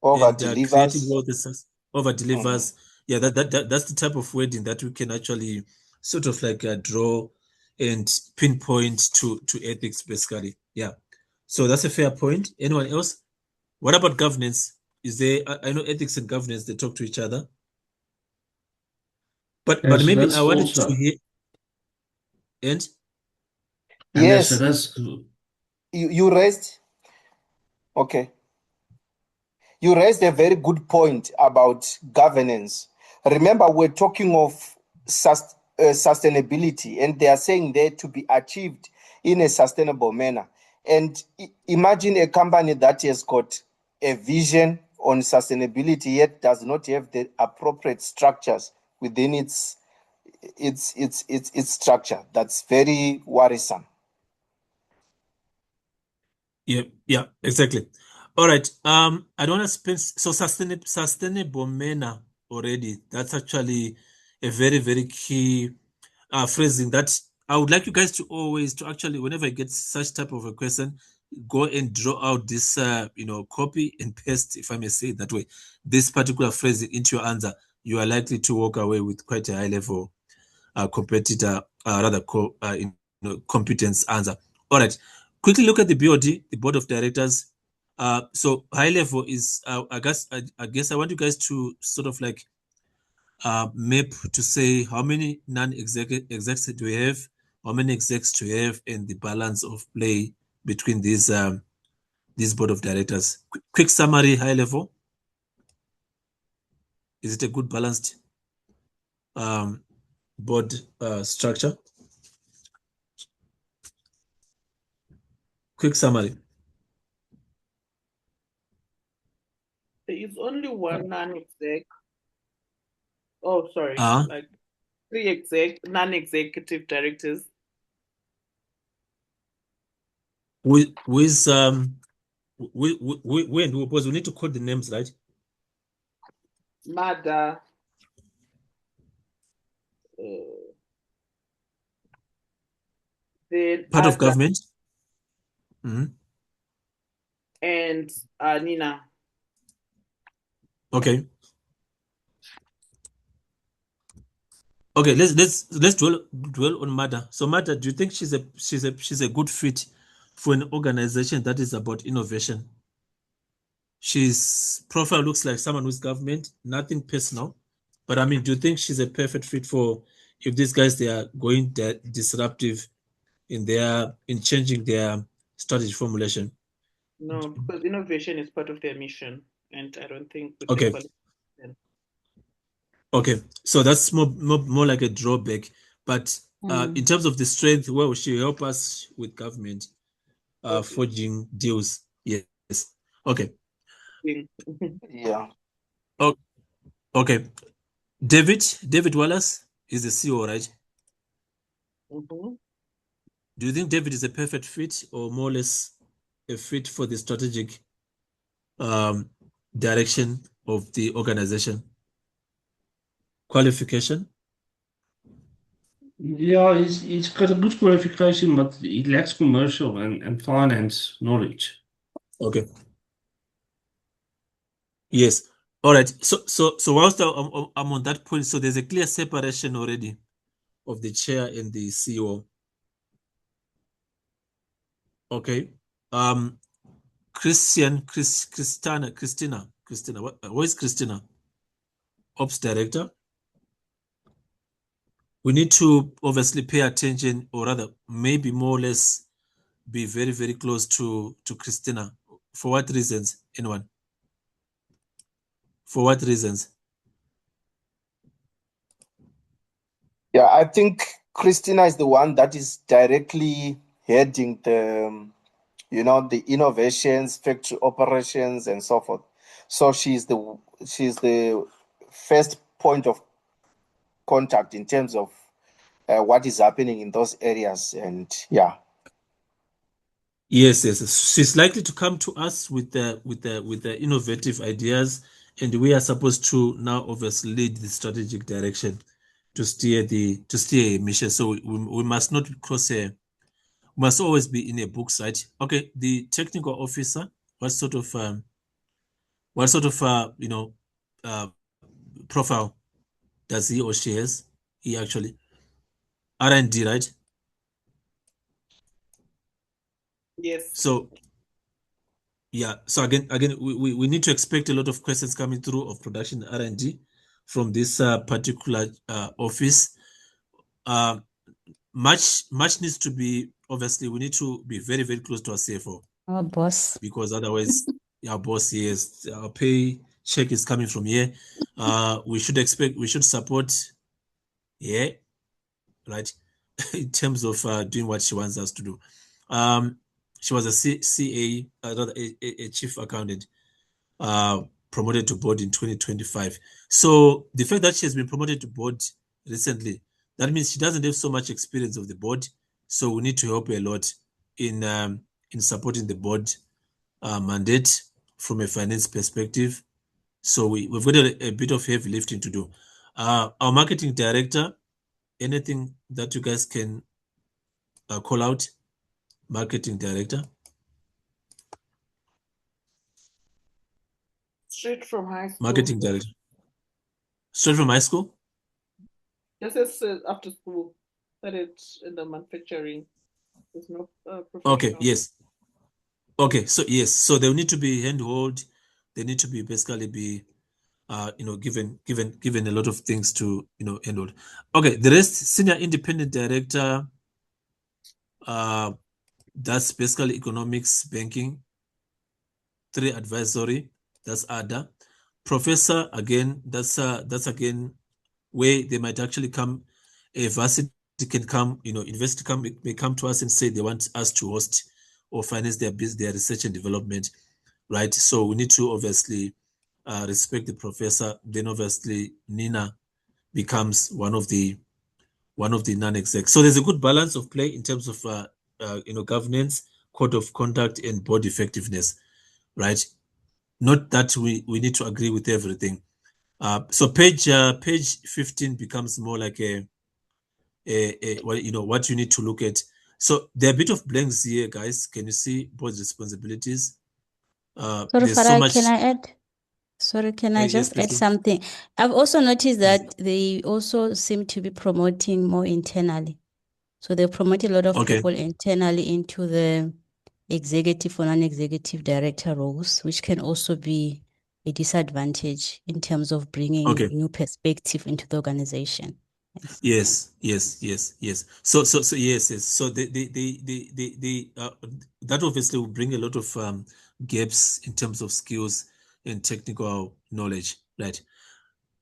Over and creating delivers. all this over delivers. Yeah, that's the type of wording that we can actually sort of like draw and pinpoint to ethics basically. Yeah, so that's a fair point. Anyone else? What about governance? Is there? I know ethics and governance, they talk to each other, but Yeah, so maybe that's I wanted to also. hear. And Yes, so that's you raised. Okay. You raised a very good point about governance. Remember, we're talking of sustainability, and they are saying there to be achieved in a sustainable manner. And imagine a company that has got a vision on sustainability yet does not have the appropriate structures within its structure. That's very worrisome. yeah, exactly. All right. I don't want to spend so sustainable manner already. That's actually a very, very key phrasing that I would like you guys to always to actually, whenever I get such type of a question, go and draw out this copy and paste, if I may say it that way, this particular phrasing into your answer. You are likely to walk away with quite a high level competitor, competence answer. All right, quickly look at the BOD, the board of directors. So high level is, I guess I want you guys to sort of like map to say how many non-execs do we have, how many execs do we have, and the balance of play between these board of directors. Quick summary, high level. Is it a good balanced board structure? Quick summary. There is only one non-exec. Oh, sorry. Like 3 non-executive directors. With when we need to code the names, right? Mada. Then Part of Ada government. and Nina. Okay. Okay, let's dwell on Mada. So Mada, do you think she's a good fit for an organization that is about innovation? She's profile looks like someone who's government, nothing personal. But I mean, do you think she's a perfect fit for if these guys they are going disruptive in changing their strategy formulation? No, because innovation is part of their mission, and I don't think with Okay. the qualification. Okay, so that's more like a drawback. But in terms of the strength, where will she help us with government forging deals? Yes. Okay. Yeah. Oh, okay. David Wallace is the CEO, right? Do you think David is a perfect fit or more or less a fit for the strategic direction of the organization? Qualification? Yeah, he's got a good qualification, but he lacks commercial and finance knowledge. Okay. Yes. All right. So whilst I'm on that point, so there's a clear separation already of the chair and the CEO. Okay. Christina. Where is Christina? Ops director. We need to obviously pay attention, or rather, maybe more or less be very, very close to Christina. For what reasons? Anyone? For what reasons? Yeah, I think Christina is the one that is directly heading the, the innovations, factory operations, and so forth. So she's the first point of contact in terms of what is happening in those areas, and yeah. Yes. She's likely to come to us with the innovative ideas, and we are supposed to now obviously lead the strategic direction to steer a mission. So we must not cross must always be in a book, right? Okay, the technical officer, what sort of profile does he or she has? He actually R&D, right? Yes. So yeah, so again, we need to expect a lot of questions coming through of production R&D from this particular office. Much needs to be, obviously, we need to be very, very close to our CFO. Our boss. Because otherwise, our boss, yes, our pay check is coming from here. We should support, yeah, right, in terms of doing what she wants us to do. She was a CA, a chief accountant, promoted to board in 2025. So the fact that she has been promoted to board recently, that means she doesn't have so much experience of the board. So we need to help her a lot in supporting the board mandate from a finance perspective. So we've got a bit of heavy lifting to do. Our marketing director, anything that you guys can call out? Marketing director. Straight from high school. Marketing director. Straight from high school? Just as after school, started in the manufacturing. There's no professional. Okay, yes. Okay, so yes, so they need to be handhold. They need to be basically be, given a lot of things to, handhold. Okay, the rest, senior independent director, that's basically economics, banking. 3 advisory, that's ADA. Professor, again, that's again where they might actually come, a varsity can come, university may come to us and say they want us to host or finance their research and development, right? So we need to obviously respect the professor. Then obviously Nina becomes one of the non-exec. So there's a good balance of play in terms of governance, code of conduct, and board effectiveness, right? Not that we need to agree with everything. So page 15 becomes more like what you need to look at. So there are a bit of blanks here, guys. Can you see board responsibilities? Sorry, There's so Farah, much. can I add? Sorry, can I Yes, just please add do. something? I've also noticed that they also seem to be promoting more internally. So they promote a lot of Okay. people internally into the executive or non-executive director roles, which can also be a disadvantage in terms of bringing Okay. new perspective into the organization. Yes. So yes. So that obviously will bring a lot of gaps in terms of skills and technical knowledge, right?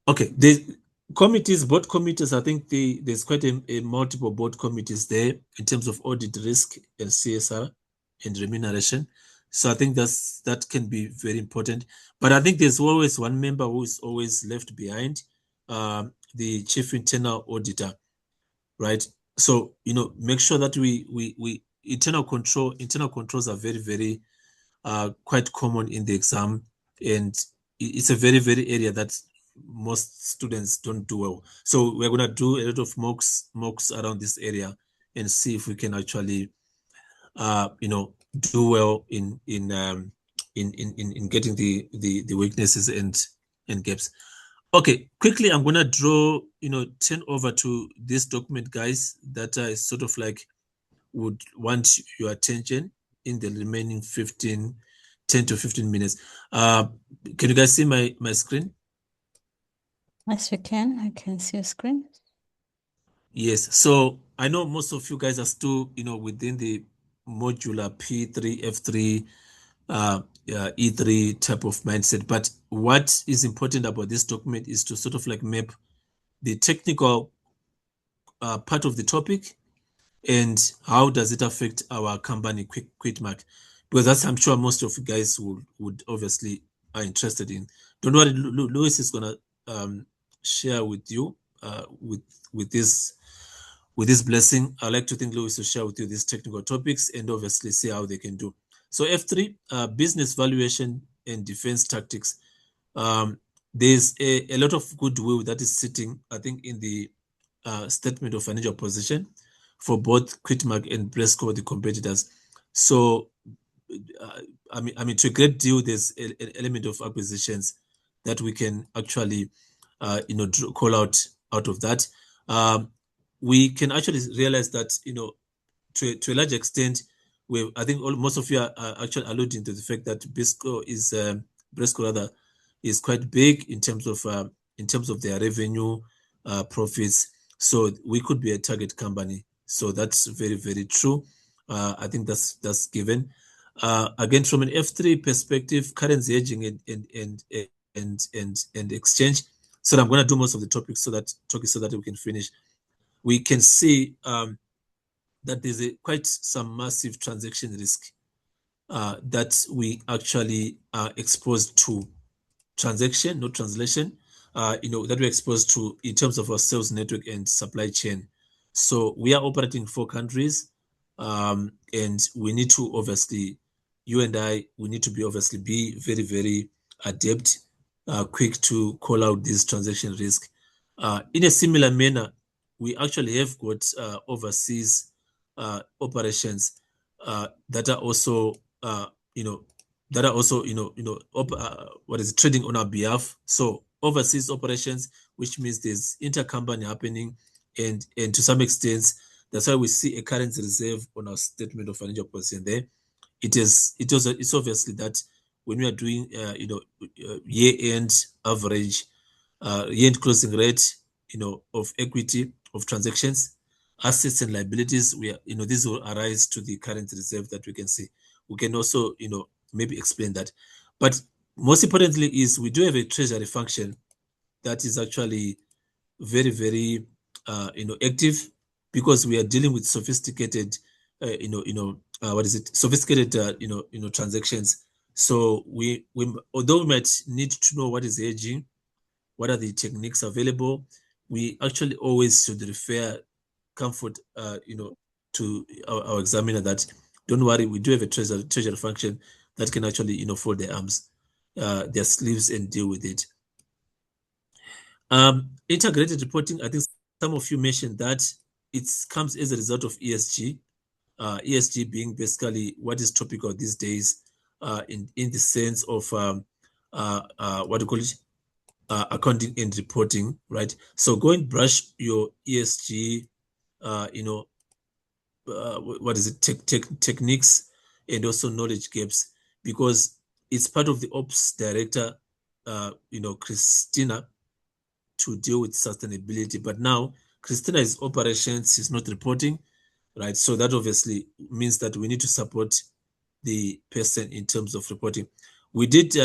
Okay, the committees, board committees, I think there's quite a multiple board committees there in terms of audit risk and CSR and remuneration. So I think that can be very important. But I think there's always one member who is always left behind, the chief internal auditor, right? So make sure that we internal controls are very, very quite common in the exam, and it's a very, very area that most students don't do well. So we're going to do a lot of mocks around this area and see if we can actually do well in getting the weaknesses and gaps. Okay, quickly I'm going to draw, turn over to this document, guys, that I sort of like would want your attention in the remaining 10 to 15 minutes. Can you guys see my screen? Yes, you can. I can see your screen. Yes. So I know most of you guys are still, within the modular P3, F3, E3 type of mindset. But what is important about this document is to sort of like map the technical part of the topic and how does it affect our company, Kwirtmak? Because that's, I'm sure most of you guys would obviously are interested in. Don't worry, Louis is gonna share with you with this blessing. I like to think Louis will share with you these technical topics and obviously see how they can do. So F3, business valuation and defense tactics. There's a lot of goodwill that is sitting, I think, in the statement of financial position for both Kwirtmak and Bresco, the competitors. So, I mean, to a great deal, there's an element of acquisitions that we can actually, call out of that. We can actually realize that, to a large extent, I think most of you are actually alluding to the fact that Bresco is quite big in terms of their revenue, profits. So we could be a target company. So that's very, very true. I think that's given. Again, from an F3 perspective, currency hedging and exchange. So I'm going to do most of the topics so that we can finish. We can see that there's quite some massive transaction risk that we actually are exposed to. Transaction, not translation, that we're exposed to in terms of our sales network and supply chain. So we are operating 4 countries, and we need to obviously, you and I, we need to be very, very adept, quick to call out this transaction risk. In a similar manner, we actually have got overseas operations that are also, trading on our behalf. So overseas operations, which means there's intercompany happening, and to some extent, that's why we see a currency reserve on our statement of financial position. And there, it's obviously that when we are doing year-end average, year-end closing rate, of equity of transactions, assets and liabilities, this will arise to the currency reserve that we can see. We can also maybe explain that, but most importantly is we do have a treasury function that is actually very, very active, because we are dealing with sophisticated sophisticated transactions. So although we might need to know what is hedging, what are the techniques available, we actually always should refer comfort to our examiner that don't worry, we do have a treasury function that can actually fold their arms, their sleeves, and deal with it. Integrated reporting, I think some of you mentioned that it comes as a result of ESG. ESG being basically what is topical these days, in the sense of what do you call it, accounting and reporting, right? So go and brush your ESG, what is it, techniques, and also knowledge gaps, because it's part of the ops director, Christina, to deal with sustainability. But now Christina is operations, she's not reporting, right? So that obviously means that we need to support the person in terms of reporting. We did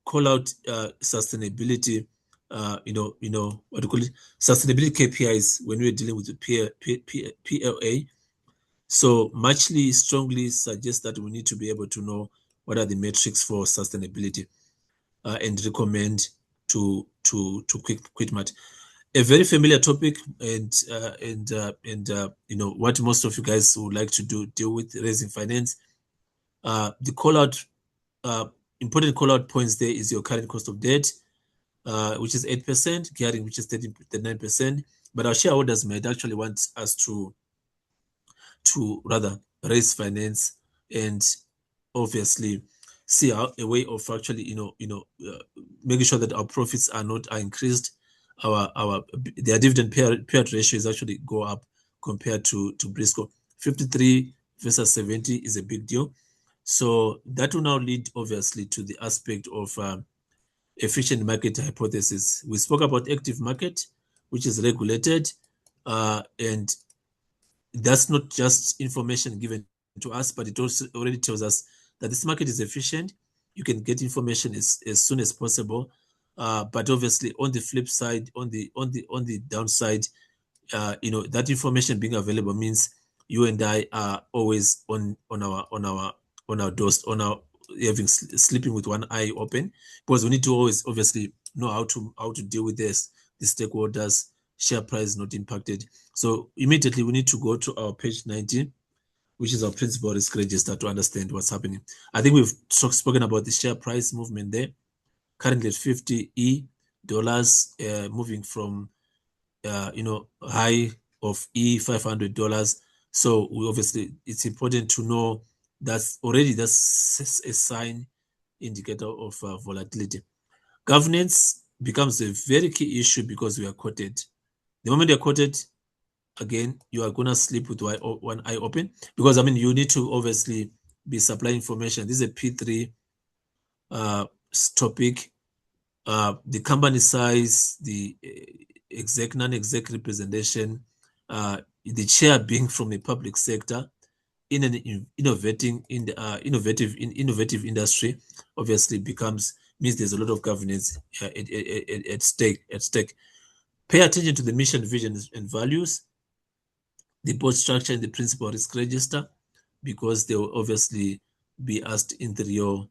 call out sustainability, what do you call it? Sustainability KPIs when we were dealing with the PLA. So Matchley strongly suggests that we need to be able to know what are the metrics for sustainability, and recommend to Kwirtmak. A very familiar topic, and what most of you guys would like to deal with, raising finance. The call out, important call out points there is your current cost of debt, which is 8%, gearing, which is 39%. But our shareholders might actually want us to rather raise finance and obviously see a way of actually making sure that our profits are increased. Their dividend payout ratio is actually go up compared to Briscoe. 53 versus 70 is a big deal. So that will now lead obviously to the aspect of efficient market hypothesis. We spoke about active market, which is regulated, and that's not just information given to us, but it also already tells us that this market is efficient. You can get information as soon as possible, but obviously on the flip side, on the downside, that information being available means you and I are always on our doors, sleeping with one eye open, because we need to always obviously know how to deal with this, the stakeholders, share price not impacted. So immediately we need to go to our page 19, which is our principal risk register, to understand what's happening. I think we've spoken about the share price movement there, currently at $50 moving from high of $500. So we obviously, it's important to know that's a sign indicator of volatility. Governance becomes a very key issue because we are quoted. The moment you're quoted, again, you are gonna sleep with one eye open, because you need to obviously be supplying information. This is a P3 topic. The company size, the exec, non-exec representation, the chair being from a public sector in an innovative industry, obviously means there's a lot of governance at stake. Pay attention to the mission, vision, and values, the board structure, and the principal risk register, because they will obviously be asked in the real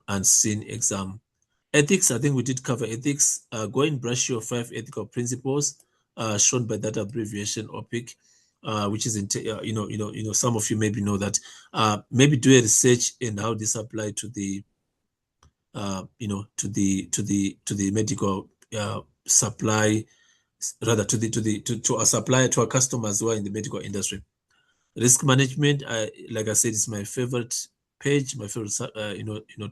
unseen exam. Ethics, I think we did cover ethics. Go and brush your 5 ethical principles shown by that abbreviation OPIC, which is some of you maybe know that. Maybe do a research in how this apply to the to the medical supply, rather to our supplier, to our customers who are in the medical industry. Risk management, like I said, is my favorite page, my favorite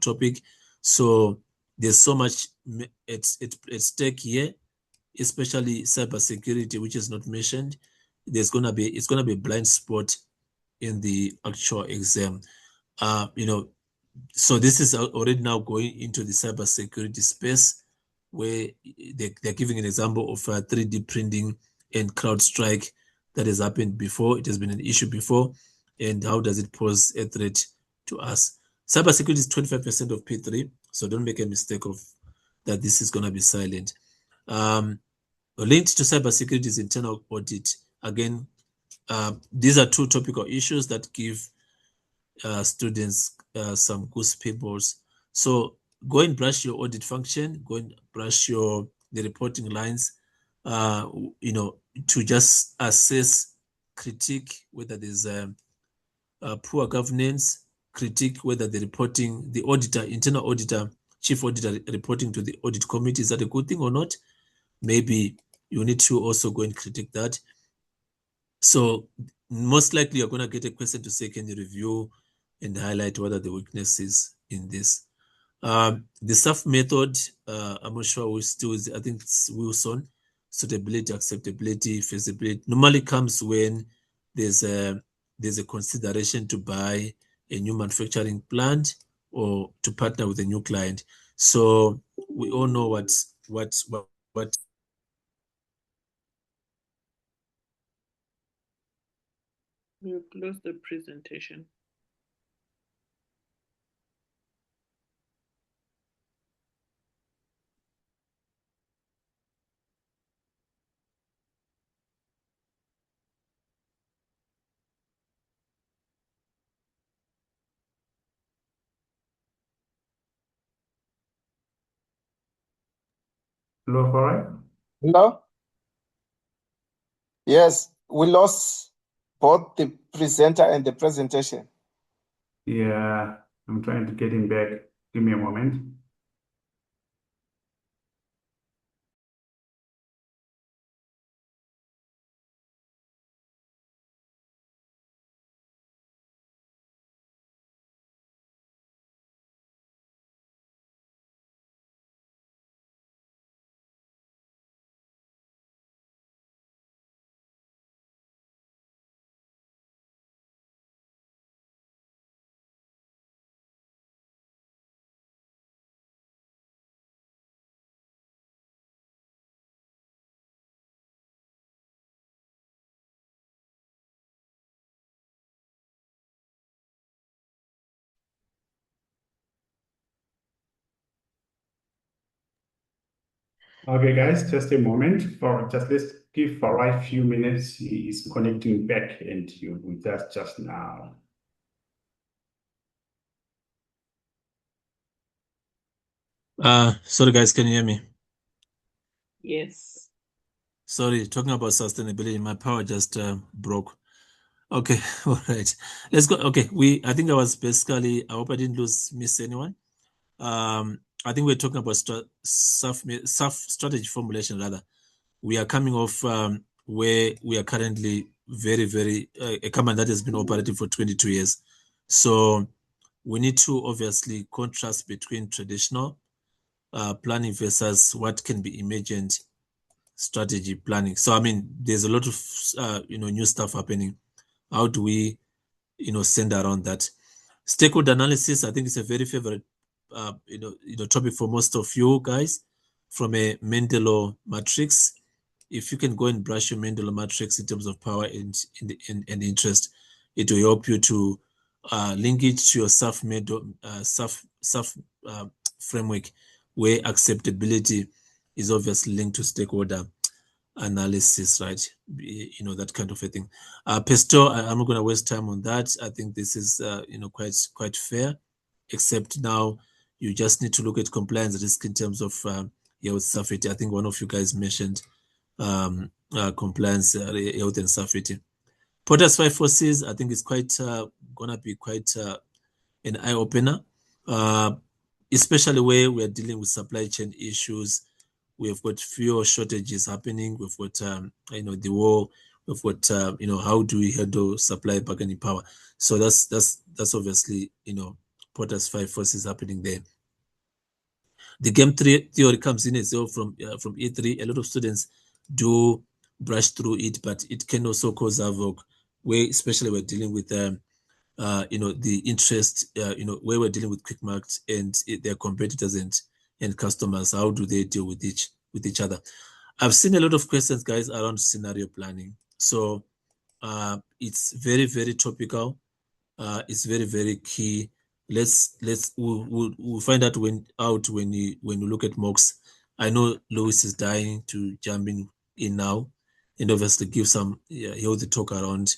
topic. So there's so much at stake here, especially cybersecurity, which is not mentioned, it's gonna be a blind spot in the actual exam. So this is already now going into the cybersecurity space, where they're giving an example of 3D printing and CrowdStrike that has happened before. It has been an issue before, and how does it pose a threat to us? Cybersecurity is 25% of P3, so don't make a mistake of that this is going to be silent. Linked to cybersecurity is internal audit. Again, these are two topical issues that give students some goose pimples. So go and brush your audit function, go and brush the reporting lines, to just assess, critique whether there's poor governance, critique whether the auditor, internal auditor, chief auditor reporting to the audit committee, is that a good thing or not? Maybe you need to also go and critique that. So most likely you're going to get a question to say, can you review and highlight what are the weaknesses in this? The SAF method, I'm not sure who still is, I think it's Wilson. Suitability, acceptability, feasibility normally comes when there's a consideration to buy a new manufacturing plant or to partner with a new client. So we all know what We'll close the presentation. Hello, Farai? Hello? Yes, we lost both the presenter and the presentation. Yeah, I'm trying to get him back. Give me a moment. Okay, guys, just a moment. Let's give Farai a few minutes. He is connecting back, and you with us just now. sorry guys, can you hear me? Yes. Sorry, talking about sustainability, my power just broke. Okay, all right. Let's go. Okay, I think I was basically, I hope I didn't miss anyone. I think we're talking about strategy formulation rather. We are coming off where we are currently very, very, a company that has been operating for 22 years. So we need to obviously contrast between traditional planning versus what can be emergent strategy planning. So, I mean, there's a lot of, new stuff happening. How do we, send around that? Stakeholder analysis, I think, is a very favorite, topic for most of you guys from a Mendeley matrix. If you can go and brush your Mendeley matrix in terms of power and interest, it will help you to link it to your SAF framework, where acceptability is obviously linked to stakeholder analysis, right? That kind of a thing. Pesto, I'm not going to waste time on that. I think this is, quite fair, except now you just need to look at compliance risk in terms of health safety. I think one of you guys mentioned compliance, health and safety. Potter's 5 forces, I think it's quite going to be quite an eye-opener, especially where we are dealing with supply chain issues. We've got fuel shortages happening. We've got, the war. We've got, how do we handle supply bargaining power? So that's obviously, Potter's 5 forces happening there. The game theory comes in as well from E3. A lot of students do brush through it, but it can also cause havoc, where especially we're dealing with the interest, where we're dealing with Kwirtmak and their competitors and customers. How do they deal with each other? I've seen a lot of questions, guys, around scenario planning. So it's very, very topical. It's very, very key. We'll find out when you look at mocks. I know Louis is dying to jump in now, and obviously give some healthy talk around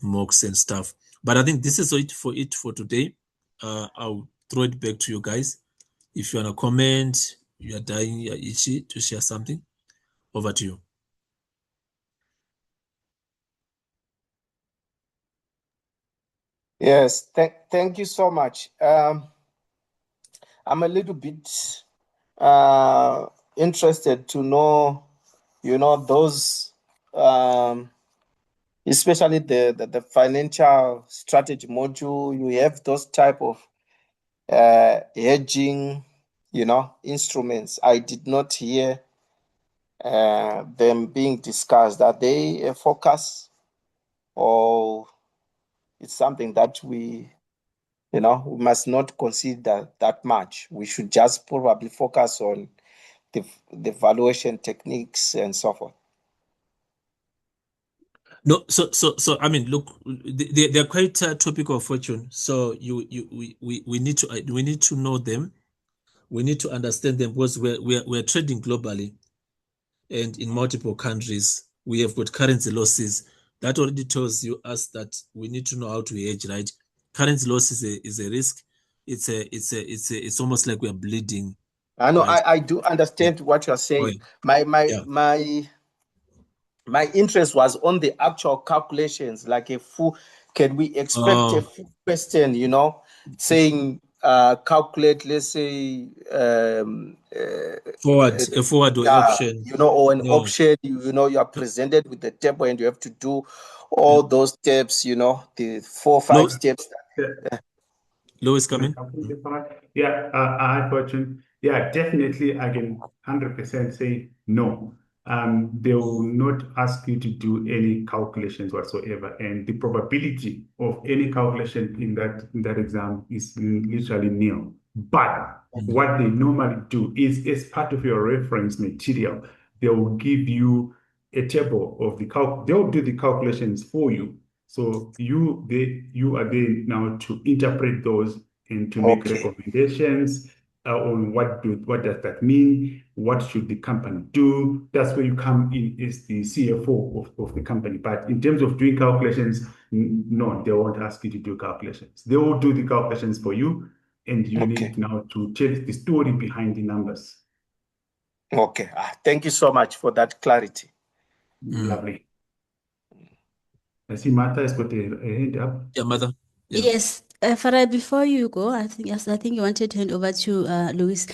mocks and stuff. But I think this is it for today. I'll throw it back to you guys. If you want to comment, you are dying, you're itchy to share something, over to you. Yes, thank you so much. I'm a little bit interested to know, those, especially the financial strategy module. You have those type of hedging, instruments. I did not hear them being discussed. Are they a focus, or it's something that we must not consider that much? We should just probably focus on the valuation techniques and so forth. No, so I mean, look, they're quite topical, Fortune. So we need to know them. We need to understand them, because we're trading globally and in multiple countries. We have got currency losses. That already tells us that we need to know how to hedge, right? Currency loss is a risk. It's almost like we're bleeding. I know, right? I do understand what you're saying. My interest was on the actual calculations, like can we expect a full question, saying calculate, let's say, forward or option, or an option, you are presented with the table and you have to do all those steps, the 4 or 5 steps. Louis, coming. Yeah, I Fortune. Yeah, definitely. I can 100% say no. They will not ask you to do any calculations whatsoever, and the probability of any calculation in that exam is literally nil. But what they normally do is, as part of your reference material, they will give you a table of they'll do the calculations for you. So you are there now to interpret those and to make recommendations on what does that mean? What should the company do? That's where you come in as the CFO of the company. But in terms of doing calculations, no, they won't ask you to do calculations. They will do the calculations for you, and you need now to tell the story behind the numbers. Okay. Thank you so much for that clarity. Lovely. I see Martha has got a hand up. Yeah, Martha. Yeah. Yes, Farai, before you go, I think you wanted to hand over to Louis.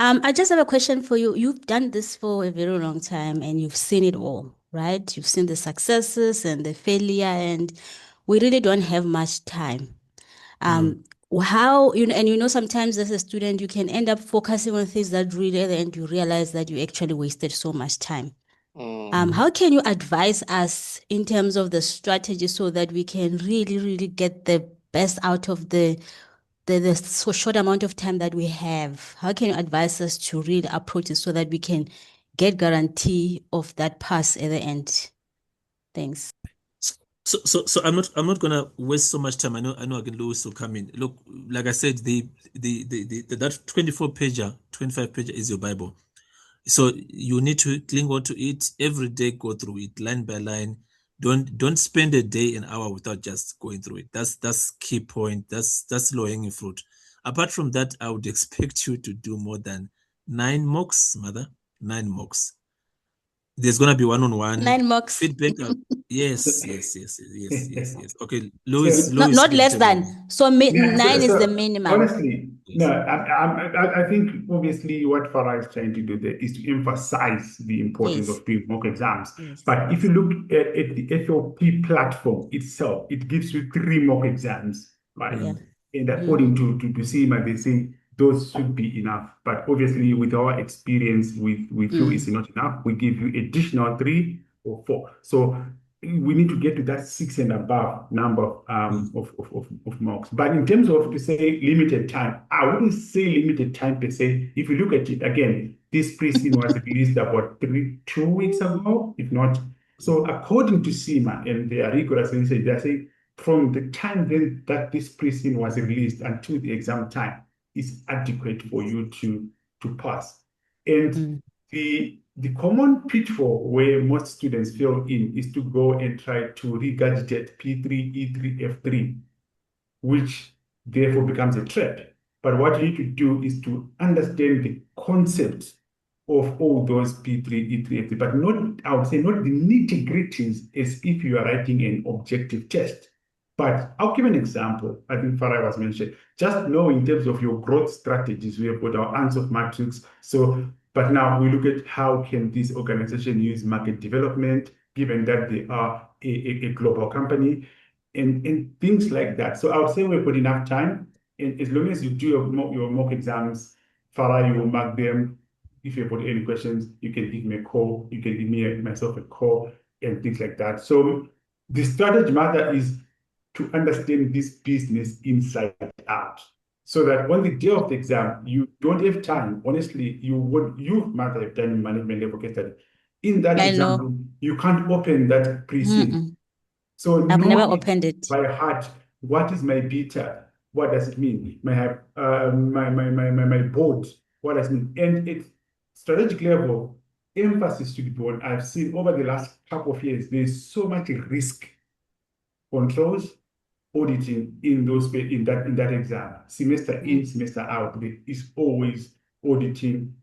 I just have a question for you. You've done this for a very long time and you've seen it all, right? You've seen the successes and the failure, and we really don't have much time. How, and sometimes as a student, you can end up focusing on things that really, at the end, you realize that you actually wasted so much time. How can you advise us in terms of the strategy so that we can really, really get the best out of the so short amount of time that we have? How can you advise us to really approach it so that we can get guarantee of that pass at the end? Thanks. So I'm not gonna waste so much time. I know again Louis will come in. Look, like I said, that 24 pager, 25 pager is your Bible. So you need to cling on to it every day, go through it line by line. Don't spend a day, an hour without just going through it. That's key point. That's low hanging fruit. Apart from that, I would expect you to do more than 9 mocks, mother. 9 mocks. There's gonna be one-on-one 9 mocks. feedback. Yes. Okay, Louis. Not less than. So 9 is the minimum. Honestly, no. I think obviously what Farah is trying to do there is to emphasize the importance of doing mock exams. But if you look at the FLP platform itself, it gives you 3 mock exams, right? And according to CIMA, they say those should be enough. But obviously, with our experience, we feel it's not enough. We give you additional 3 or 4. So we need to get to that 6 and above number of marks. But in terms of, to say, limited time, I wouldn't say limited time per se. If you look at it again, this pre-scene was released about 2 weeks ago, if not. So according to CIMA and their rigorous research, they say from the time then that this pre-scene was released until the exam time is adequate for you to pass. And the common pitfall where most students fail in is to go and try to regurgitate P3, E3, F3, which therefore becomes a trap. But what you need to do is to understand the concept of all those P3, E3, F3, but not, I would say, not the nitty-gritties as if you are writing an objective test. But I'll give an example. I think Farah was mentioned. Just know in terms of your growth strategies, we have got our answer matrix. So, but now we look at how can this organization use market development, given that they are a global company, and things like that. So I would say we've got enough time. And as long as you do your mock exams, Farah, you will mark them. If you've got any questions, you can give me a call. You can give me myself a call and things like that. So the strategy matter is to understand this business inside out, so that on the day of the exam, you don't have time. Honestly, you might have done in management level case study. In that example, you can't open that pre-scene. So I've never opened it by heart. What is my beta? What does it mean? My board. What does it mean? And at strategic level, emphasis should be on. I've seen over the last couple of years, there's so much risk controls, auditing in that exam. Semester in, semester out, there is always auditing,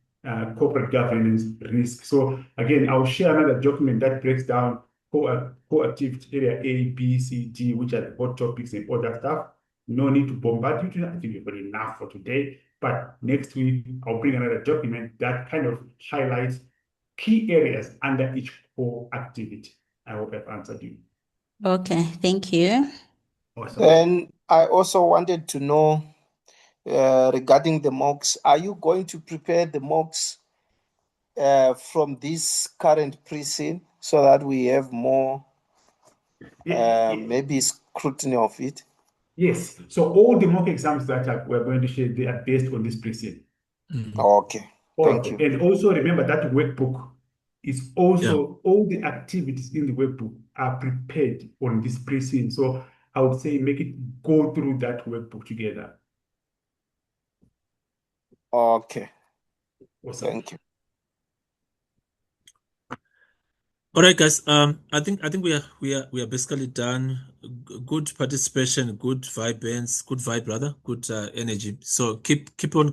corporate governance, risk. So again, I'll share another document that breaks down core activity area A, B, C, D, which are the hot topics and all that stuff. No need to bombard you today. I think you've got enough for today. But next week, I'll bring another document that kind of highlights key areas under each core activity. I hope I've answered you. Okay, thank you. Awesome. And I also wanted to know regarding the mocks, are you going to prepare the mocks from this current pre-scene so that we have more maybe scrutiny of it? Yes. So all the mock exams that we're going to share, they are based on this pre-scene. Okay. Thank you. And also remember that workbook is also, all the activities in the workbook are prepared on this pre-scene. So I would say make it go through that workbook together. Okay. Awesome. Thank you. All right, guys. I think we are basically done. Good participation, good vibe, good energy. So keep on